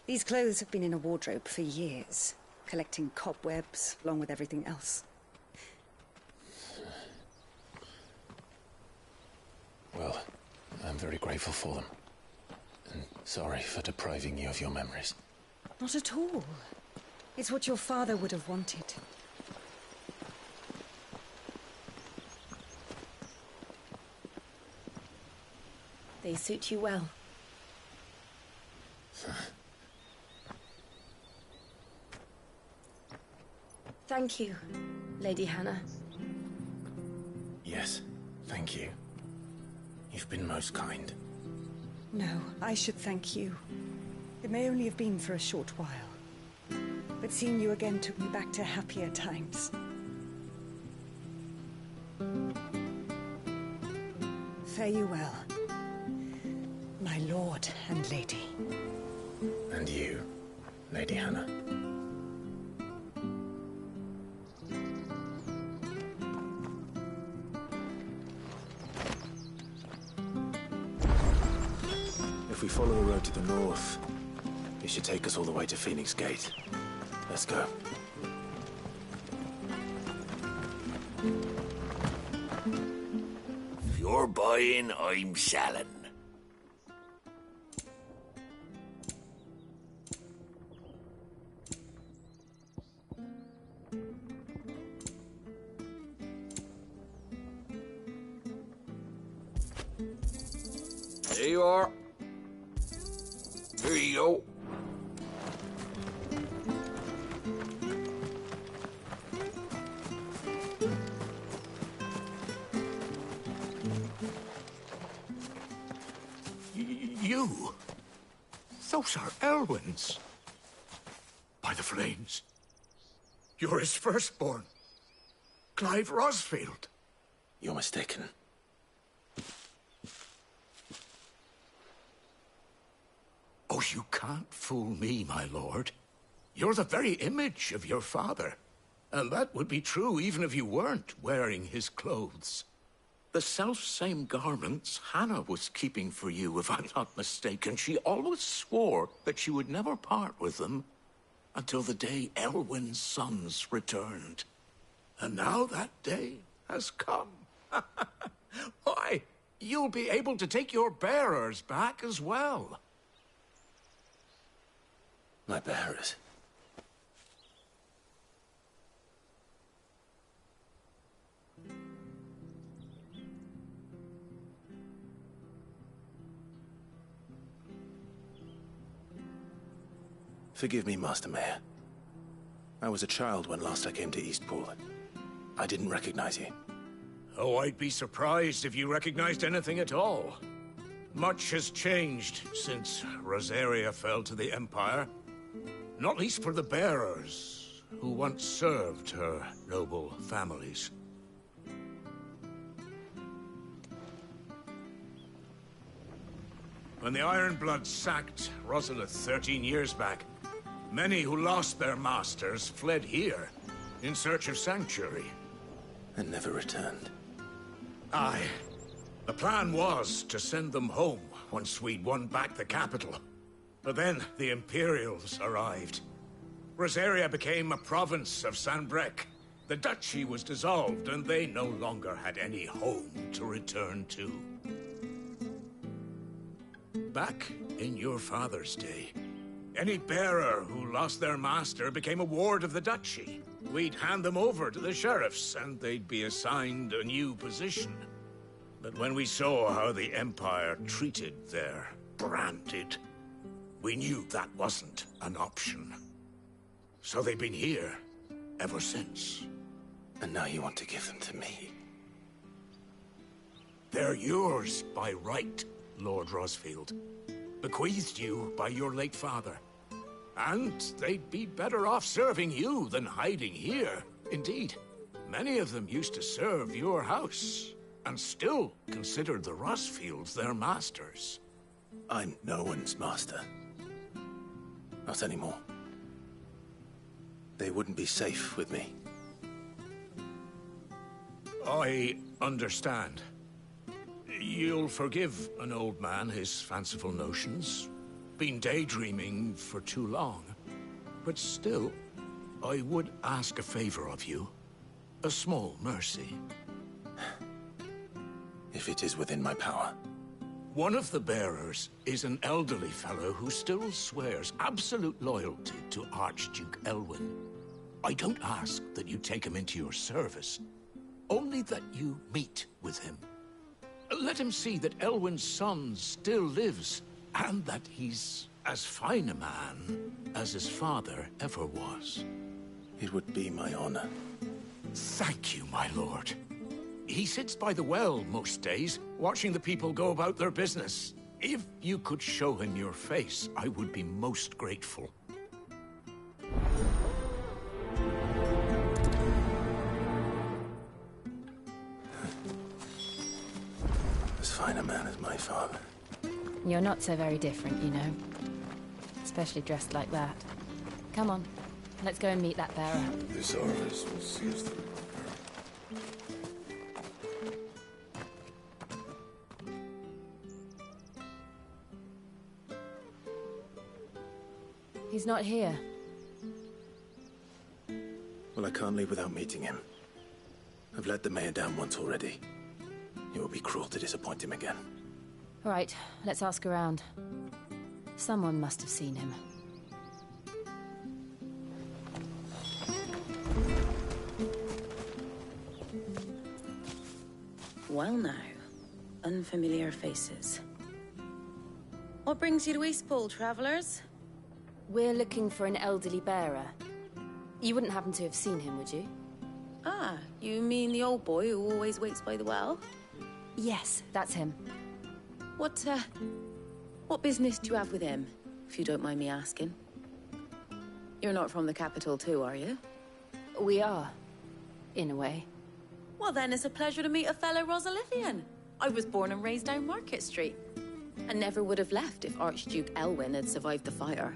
These clothes have been in a wardrobe for years, collecting cobwebs along with everything else. Well, I'm very grateful for them. And sorry for depriving you of your memories. Not at all. It's what your father would have wanted. They suit you well. Thank you, Lady Hannah. Yes, thank you. You've been most kind. No, I should thank you. It may only have been for a short while, but seeing you again took me back to happier times. Fare you well, my lord and lady. And you, Lady Hannah. If we follow the road to the north, It should take us all the way to Phoenix Gate. Let's go. If you're buying, I'm selling. There you are. Here you go. You? Those are Elwyn's. By the flames. You're his firstborn. Clive Rosfield. You're mistaken. Oh, you can't fool me, my lord. You're the very image of your father. And that would be true even if you weren't wearing his clothes. The self-same garments Hannah was keeping for you, if I'm not mistaken. She always swore that she would never part with them until the day Elwyn's sons returned. And now that day has come. Why, you'll be able to take your bearers back as well. My bearers? Forgive me, Master Mayor. I was a child when last I came to Eastpool. I didn't recognize you. Oh, I'd be surprised if you recognized anything at all. Much has changed since Rosaria fell to the Empire. Not least for the bearers, who once served her noble families. When the Ironbloods sacked Rosalith 13 years back, many who lost their masters fled here in search of sanctuary. And never returned. Aye. The plan was to send them home once we'd won back the capital. But then the Imperials arrived. Rosaria became a province of Sanbreque. The duchy was dissolved, and they no longer had any home to return to. Back in your father's day, any bearer who lost their master became a ward of the duchy. We'd hand them over to the sheriffs, and they'd be assigned a new position. But when we saw how the Empire treated their branded, we knew that wasn't an option. So they've been here ever since. And now you want to give them to me? They're yours by right, Lord Rosfield. Bequeathed you by your late father. And they'd be better off serving you than hiding here. Indeed, many of them used to serve your house, and still considered the Rosfields their masters. I'm no one's master. Not anymore. They wouldn't be safe with me. I understand. You'll forgive an old man his fanciful notions. Been daydreaming for too long. But still, I would ask a favor of you. A small mercy. If it is within my power. One of the bearers is an elderly fellow who still swears absolute loyalty to Archduke Elwyn. I don't ask that you take him into your service, only that you meet with him. Let him see that Elwyn's son still lives, and that he's as fine a man as his father ever was. It would be my honor. Thank you, my lord. He sits by the well most days, watching the people go about their business. If you could show him your face, I would be most grateful. As fine a man as my father. You're not so very different, you know. Especially dressed like that. Come on, let's go and meet that bearer. This harvest will see us through. He's not here. Well, I can't leave without meeting him. I've let the mayor down once already. It would be cruel to disappoint him again. All right, let's ask around. Someone must have seen him. Well now, unfamiliar faces. What brings you to Eastpool, travellers? We're looking for an elderly bearer. You wouldn't happen to have seen him, would you? Ah, you mean the old boy who always waits by the well? Yes, that's him. What business do you have with him, if you don't mind me asking? You're not from the capital too, are you? We are, in a way. Well then, it's a pleasure to meet a fellow Rosalithian. I was born and raised down Market Street. And never would have left if Archduke Elwyn had survived the fire.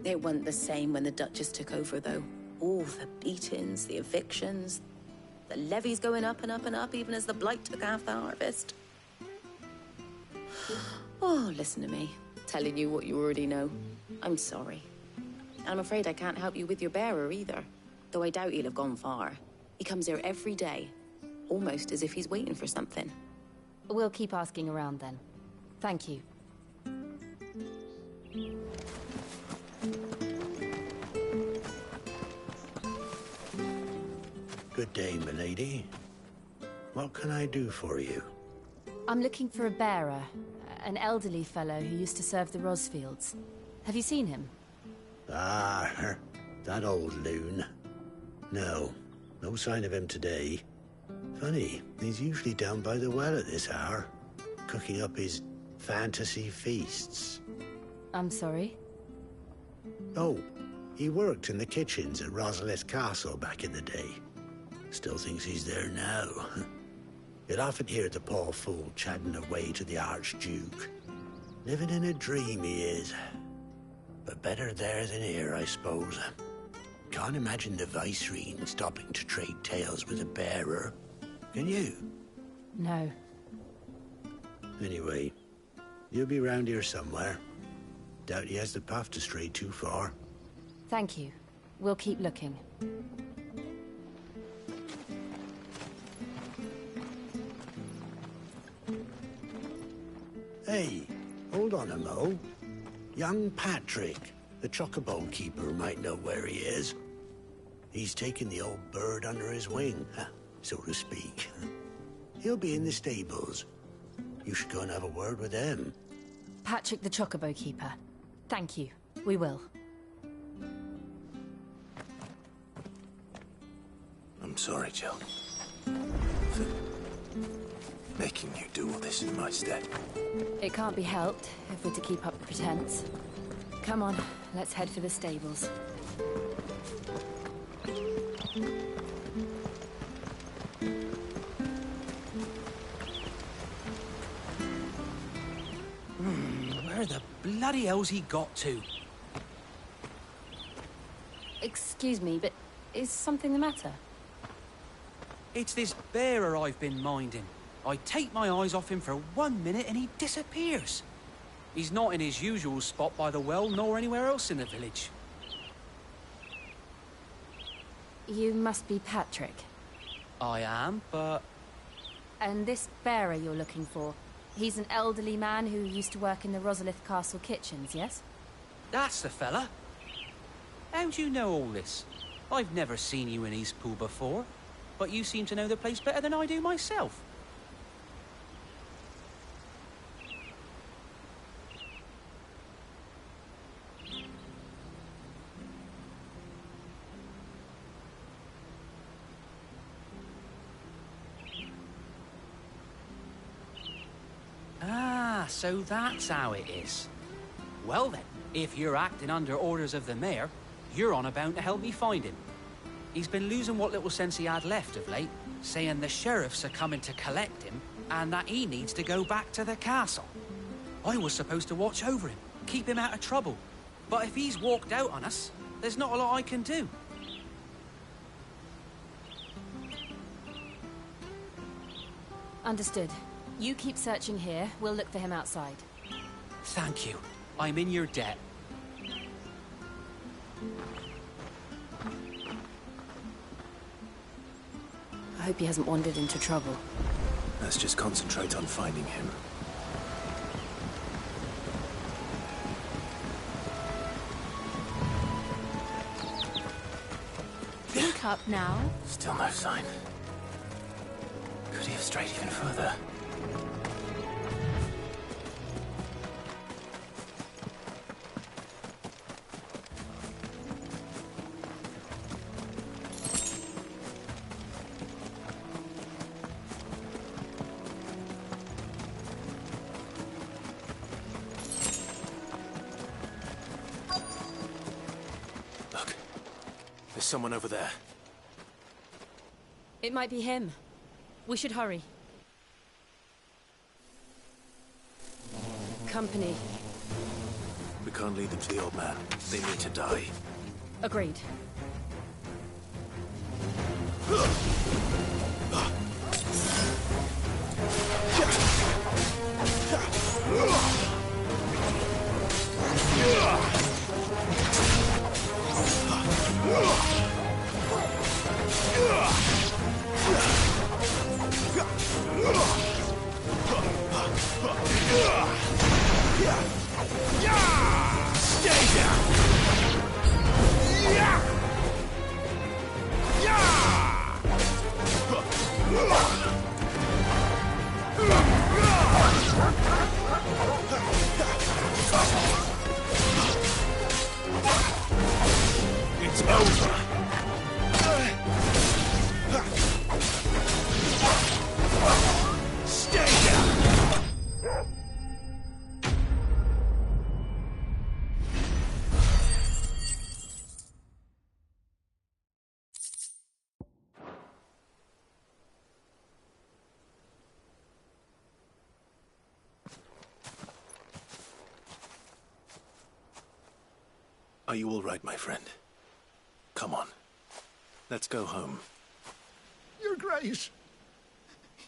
It wasn't the same when the Duchess took over, though. All the beatings, the evictions, the levies going up and up and up, even as the blight took half the harvest. Oh, listen to me, telling you what you already know. I'm sorry. And I'm afraid I can't help you with your bearer either, though I doubt he'll have gone far. He comes here every day, almost as if he's waiting for something. We'll keep asking around then. Thank you. Good day, milady. What can I do for you? I'm looking for a bearer, an elderly fellow who used to serve the Rosfields. Have you seen him? Ah, that old loon. No sign of him today. Funny, he's usually down by the well at this hour, cooking up his fantasy feasts. I'm sorry? Oh, he worked in the kitchens at Rosalith Castle back in the day. Still thinks he's there now. You'll often hear the poor fool chatting away to the Archduke. Living in a dream he is. But better there than here, I suppose. Can't imagine the Viceroy stopping to trade tales with a bearer. Can you? No. Anyway, you'll be round here somewhere. Doubt he has the path to stray too far. Thank you. We'll keep looking. Hey, hold on a mo. Young Patrick, the chocobo keeper, might know where he is. He's taken the old bird under his wing, so to speak. He'll be in the stables. You should go and have a word with him. Patrick the chocobo keeper. Thank you. We will. I'm sorry, Jill. For making you do all this in my stead. It can't be helped if we're to keep up the pretense. Come on, let's head for the stables. Where the bloody hell's he got to? Excuse me, but is something the matter? It's this bearer I've been minding. I take my eyes off him for 1 minute and he disappears. He's not in his usual spot by the well, nor anywhere else in the village. You must be Patrick. I am, but... And this bearer you're looking for, he's an elderly man who used to work in the Rosalith Castle kitchens, yes? That's the fella. How do you know all this? I've never seen you in Eastpool before, but you seem to know the place better than I do myself. Ah, so that's how it is. Well then, if you're acting under orders of the mayor, you're on about to help me find him. He's been losing what little sense he had left of late, saying the sheriffs are coming to collect him and that he needs to go back to the castle. I was supposed to watch over him, keep him out of trouble. But if he's walked out on us, there's not a lot I can do. Understood. You keep searching here, we'll look for him outside. Thank you. I'm in your debt. I hope he hasn't wandered into trouble. Let's just concentrate on finding him. Think up now. Still no sign. Could he have strayed even further? There's someone over there. It might be him. We should hurry. Company. We can't lead them to the old man. They need to die. Agreed. Stay down! It's over! Stay down! Are you all right, my friend? Come on. Let's go home. Your Grace,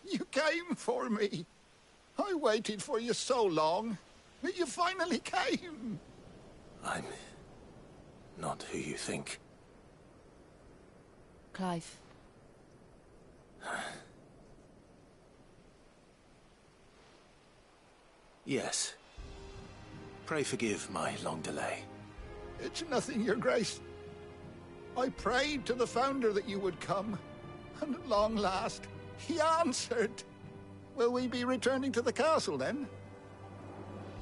you came for me. I waited for you so long, but you finally came. I'm not who you think. Clive. Yes. Pray forgive my long delay. It's nothing, Your Grace. I prayed to the Founder that you would come, and at long last, he answered. Will we be returning to the castle, then?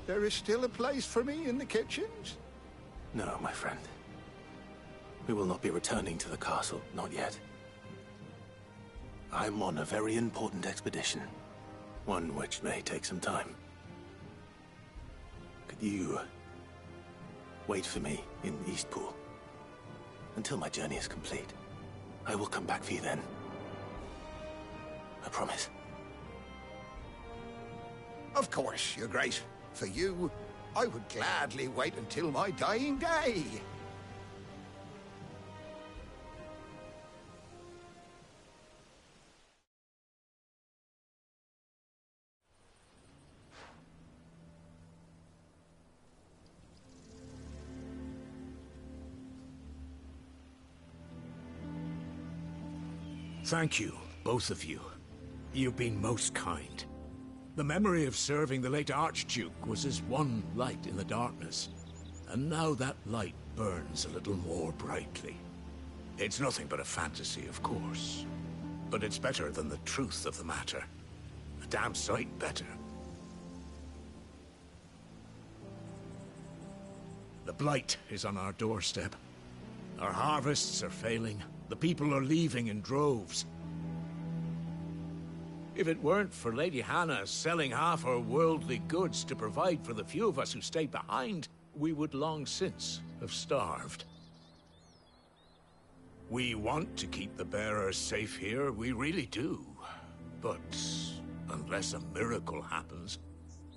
There is still a place for me in the kitchens? No, my friend. We will not be returning to the castle, not yet. I'm on a very important expedition. One which may take some time. Could you wait for me in Eastpool until my journey is complete? I will come back for you then. I promise. Of course, Your Grace. For you, I would gladly wait until my dying day. Thank you, both of you. You've been most kind. The memory of serving the late Archduke was as one light in the darkness, and now that light burns a little more brightly. It's nothing but a fantasy, of course, but it's better than the truth of the matter. A damn sight better. The blight is on our doorstep. Our harvests are failing. The people are leaving in droves. If it weren't for Lady Hannah selling half her worldly goods to provide for the few of us who stayed behind, we would long since have starved. We want to keep the bearers safe here, we really do. But unless a miracle happens,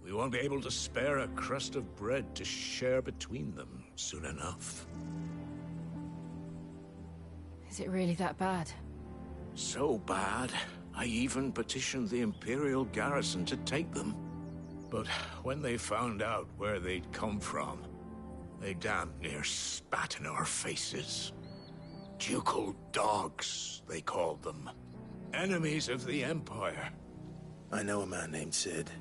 we won't be able to spare a crust of bread to share between them soon enough. Is it really that bad? So bad, I even petitioned the Imperial garrison to take them. But when they found out where they'd come from, They damn near spat in our faces. Ducal dogs, they called them. Enemies of the Empire. I know a man named Sid,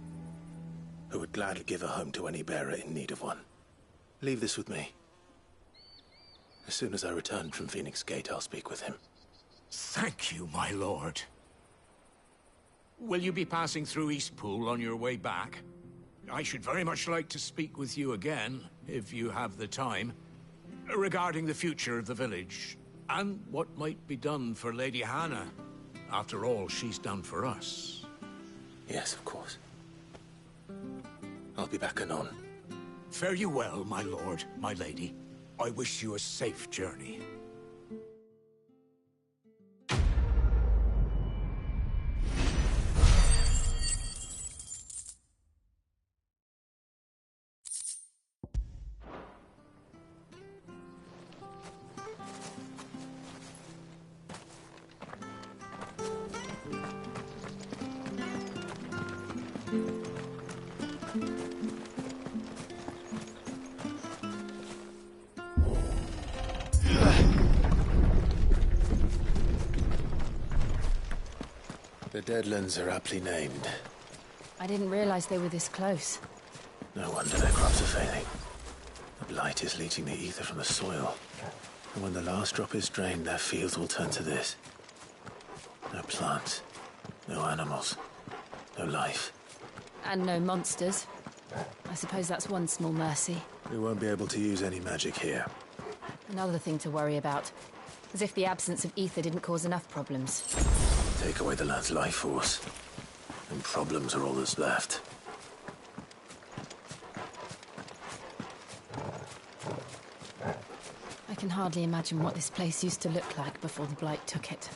who would gladly give a home to any bearer in need of one. Leave this with me. As soon as I return from Phoenix Gate, I'll speak with him. Thank you, my lord. Will you be passing through Eastpool on your way back? I should very much like to speak with you again, if you have the time, regarding the future of the village, and what might be done for Lady Hannah. After all she's done for us. Yes, of course. I'll be back anon. Fare you well, my lord, my lady. I wish you a safe journey. The Deadlands are aptly named. I didn't realize they were this close. No wonder their crops are failing. The blight is leaching the ether from the soil. And when the last drop is drained, their fields will turn to this. No plants, no animals, no life. And no monsters. I suppose that's one small mercy. We won't be able to use any magic here. Another thing to worry about. As if the absence of ether didn't cause enough problems. Take away the land's life force, and problems are all that's left. I can hardly imagine what this place used to look like before the blight took it.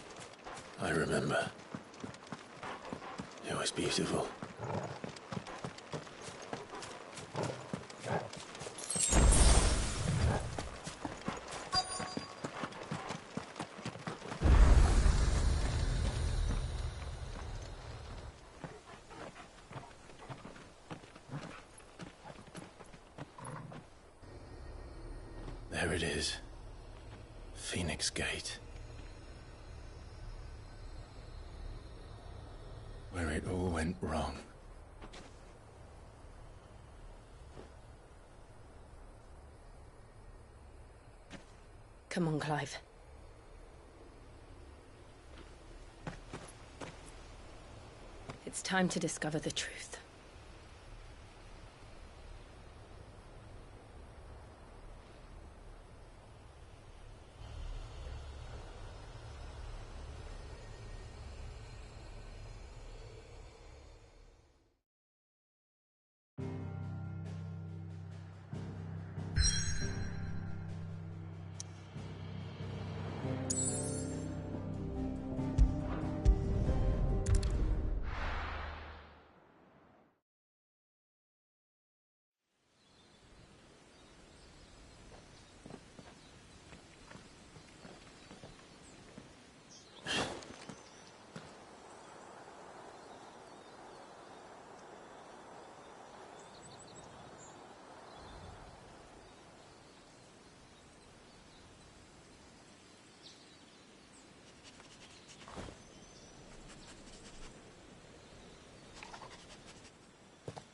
I remember. It was beautiful. There it is. Phoenix Gate. Where it all went wrong. Come on, Clive. It's time to discover the truth.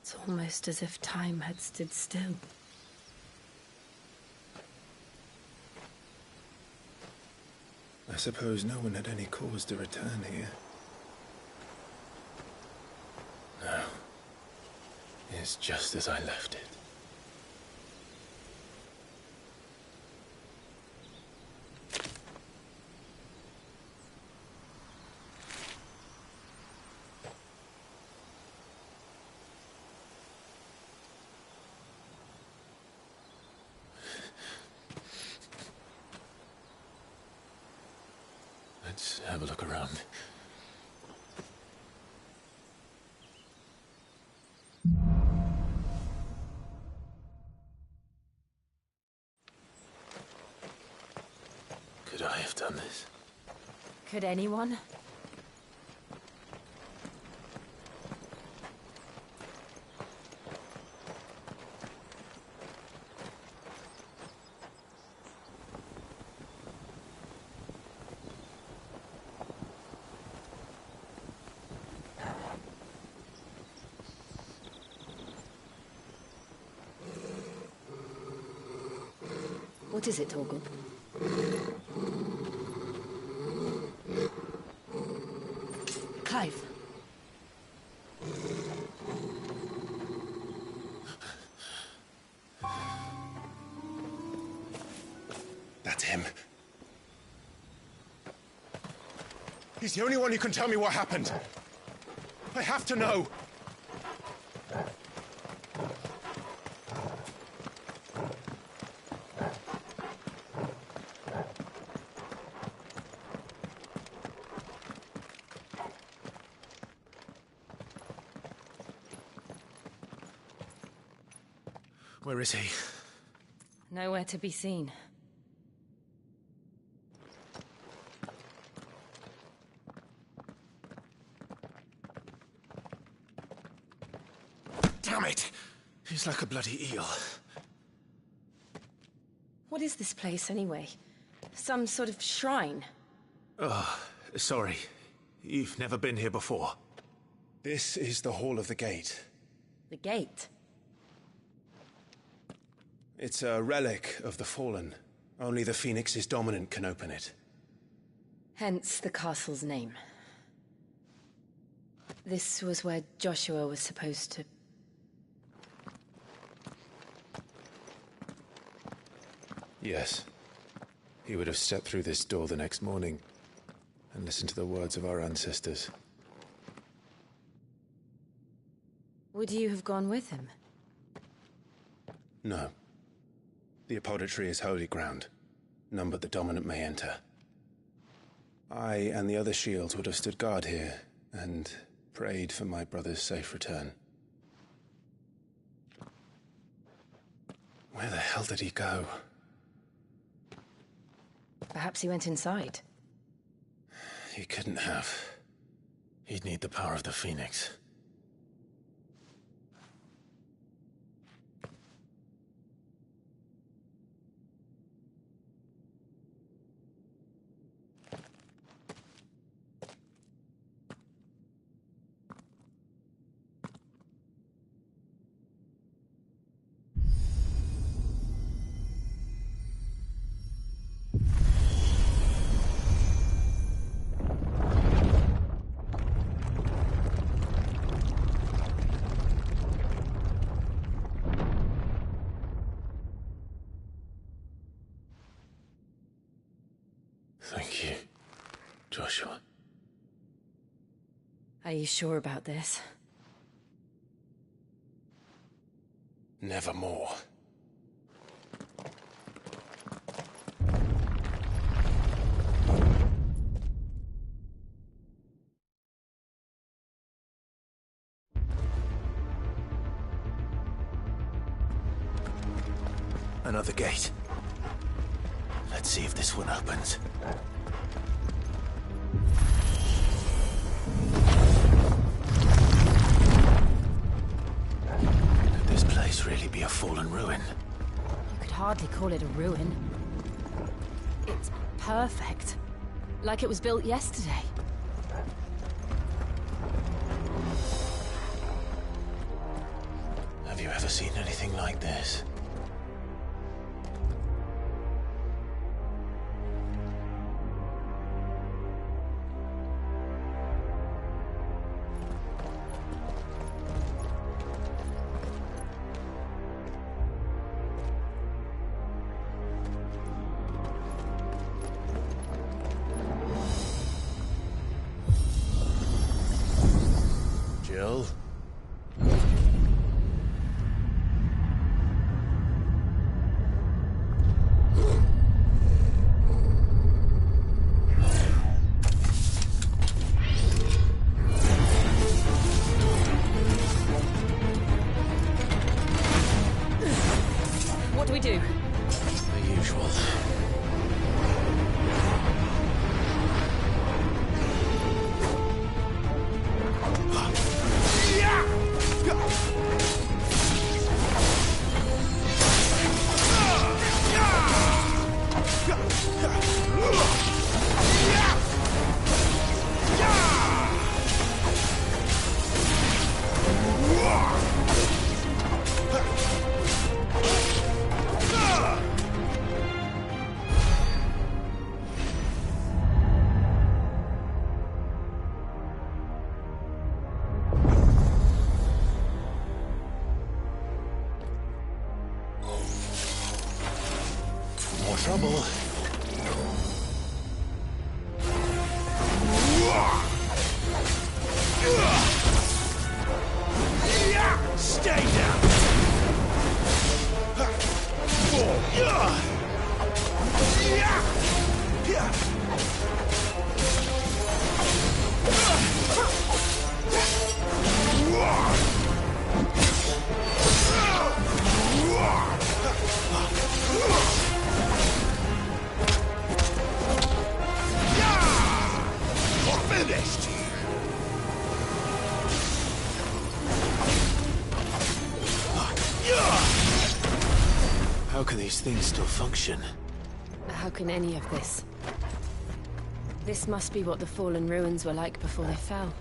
It's almost as if time had stood still. I suppose no one had any cause to return here. No. It's just as I left it. Let's have a look around. Could I have done this? Could anyone? What is it, Torgal? Clive. That's him. He's the only one who can tell me what happened. I have to know. Where is he? Nowhere to be seen. Damn it! He's like a bloody eel. What is this place, anyway? Some sort of shrine? Oh, sorry. You've never been here before. This is the Hall of the Gate. The gate? It's a relic of the Fallen. Only the Phoenix's dominant can open it. Hence the castle's name. This was where Joshua was supposed to... Yes. He would have stepped through this door the next morning and listened to the words of our ancestors. Would you have gone with him? No. The apodatory is holy ground. None but the dominant may enter. I and the other shields would have stood guard here and prayed for my brother's safe return. Where the hell did he go? Perhaps he went inside. He couldn't have. He'd need the power of the Phoenix. Thank you, Joshua. Are you sure about this? Nevermore. Another gate. Let's see if this one opens. Could this place really be a fallen ruin? You could hardly call it a ruin. It's perfect. Like it was built yesterday. Have you ever seen anything like this? Jill? What do we do? The usual. more trouble. Stay down! Finished! How can these things still function? How can any of this? This must be what the fallen ruins were like before they fell.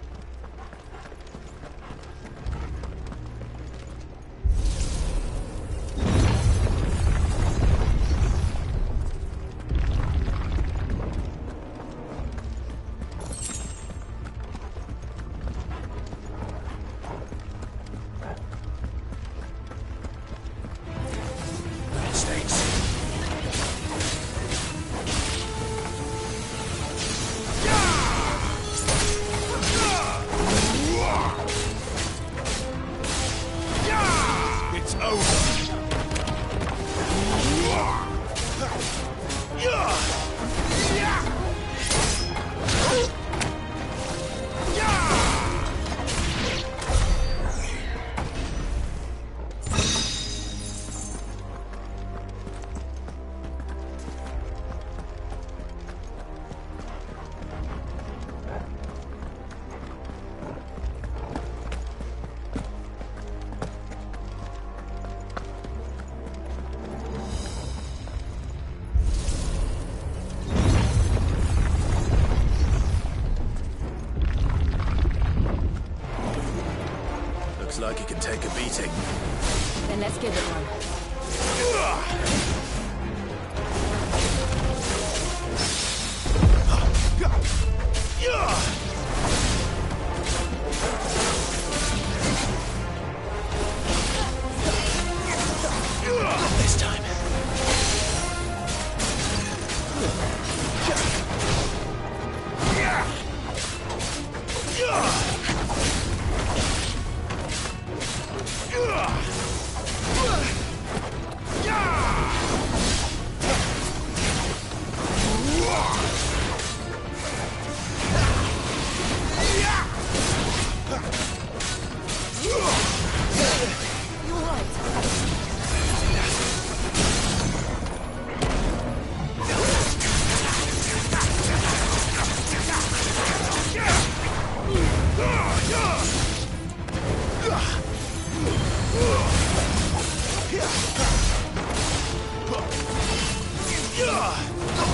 Looks like it can take a beating. Then let's give it one. This time.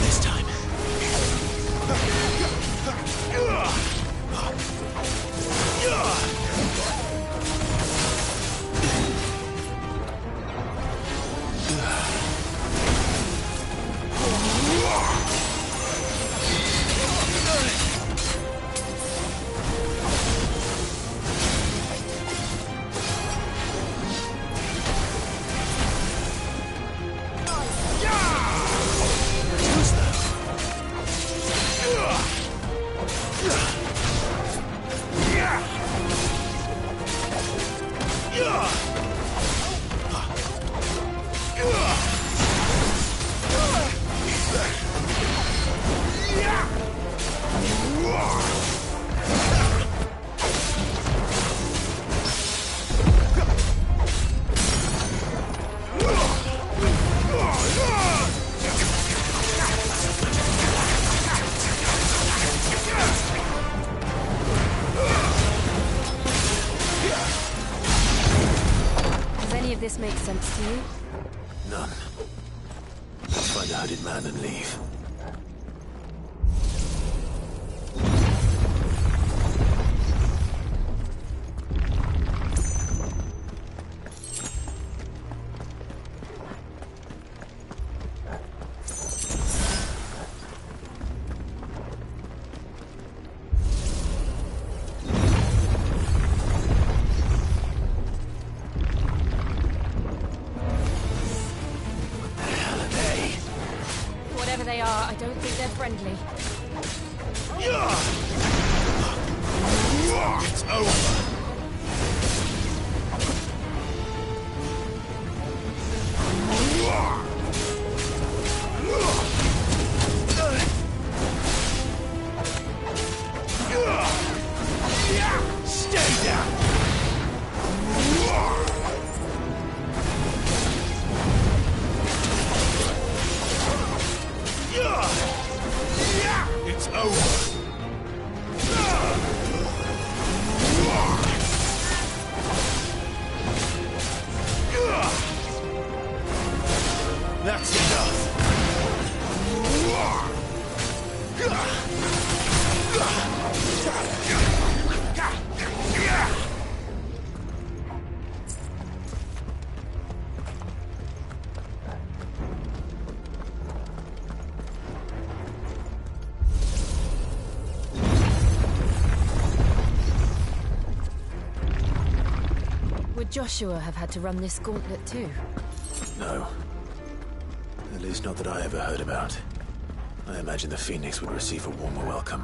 This time. This makes sense to you? None. Let's find a hooded man and leave. whoever they are, I don't think they're friendly. It's over. Stay down. It's over. That's enough. Would Joshua have had to run this gauntlet too? No. At least not that I ever heard about. I imagine the Phoenix would receive a warmer welcome.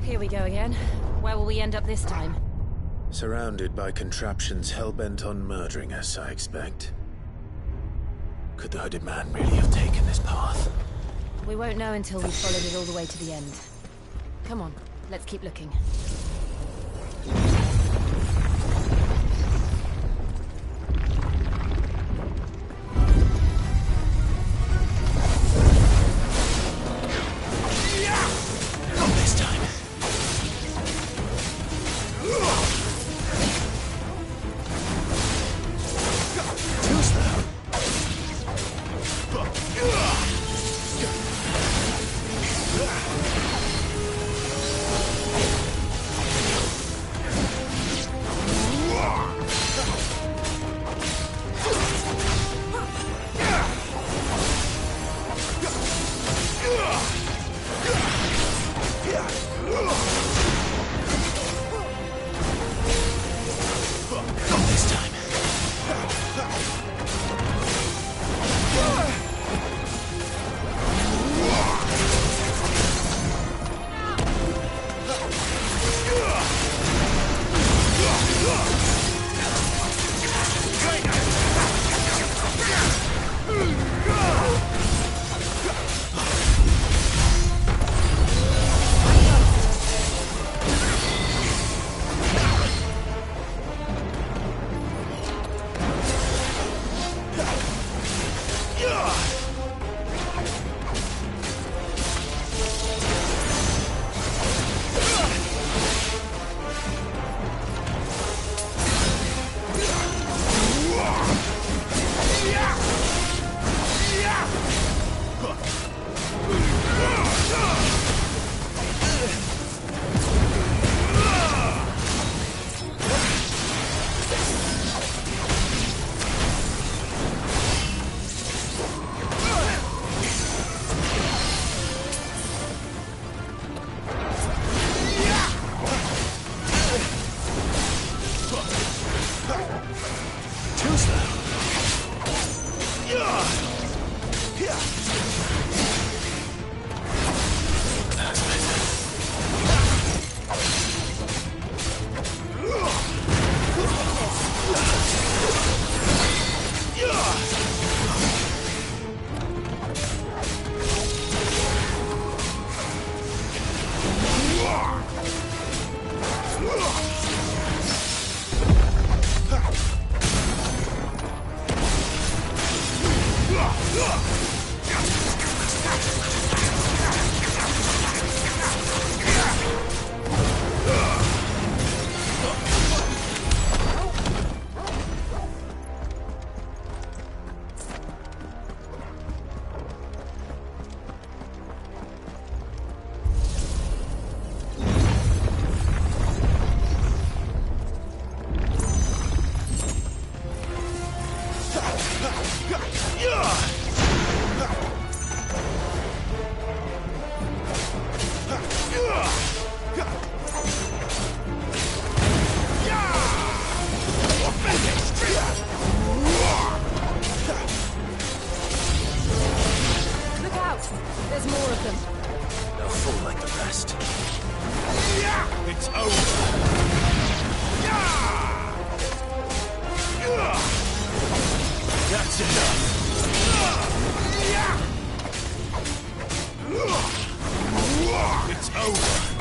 Here we go again. Where will we end up this time? Surrounded by contraptions hell-bent on murdering us, I expect. Could the hooded man really have taken this path? We won't know until we've followed it all the way to the end. Come on, let's keep looking. Not this time. Too slow. It's over. That's enough. It's over.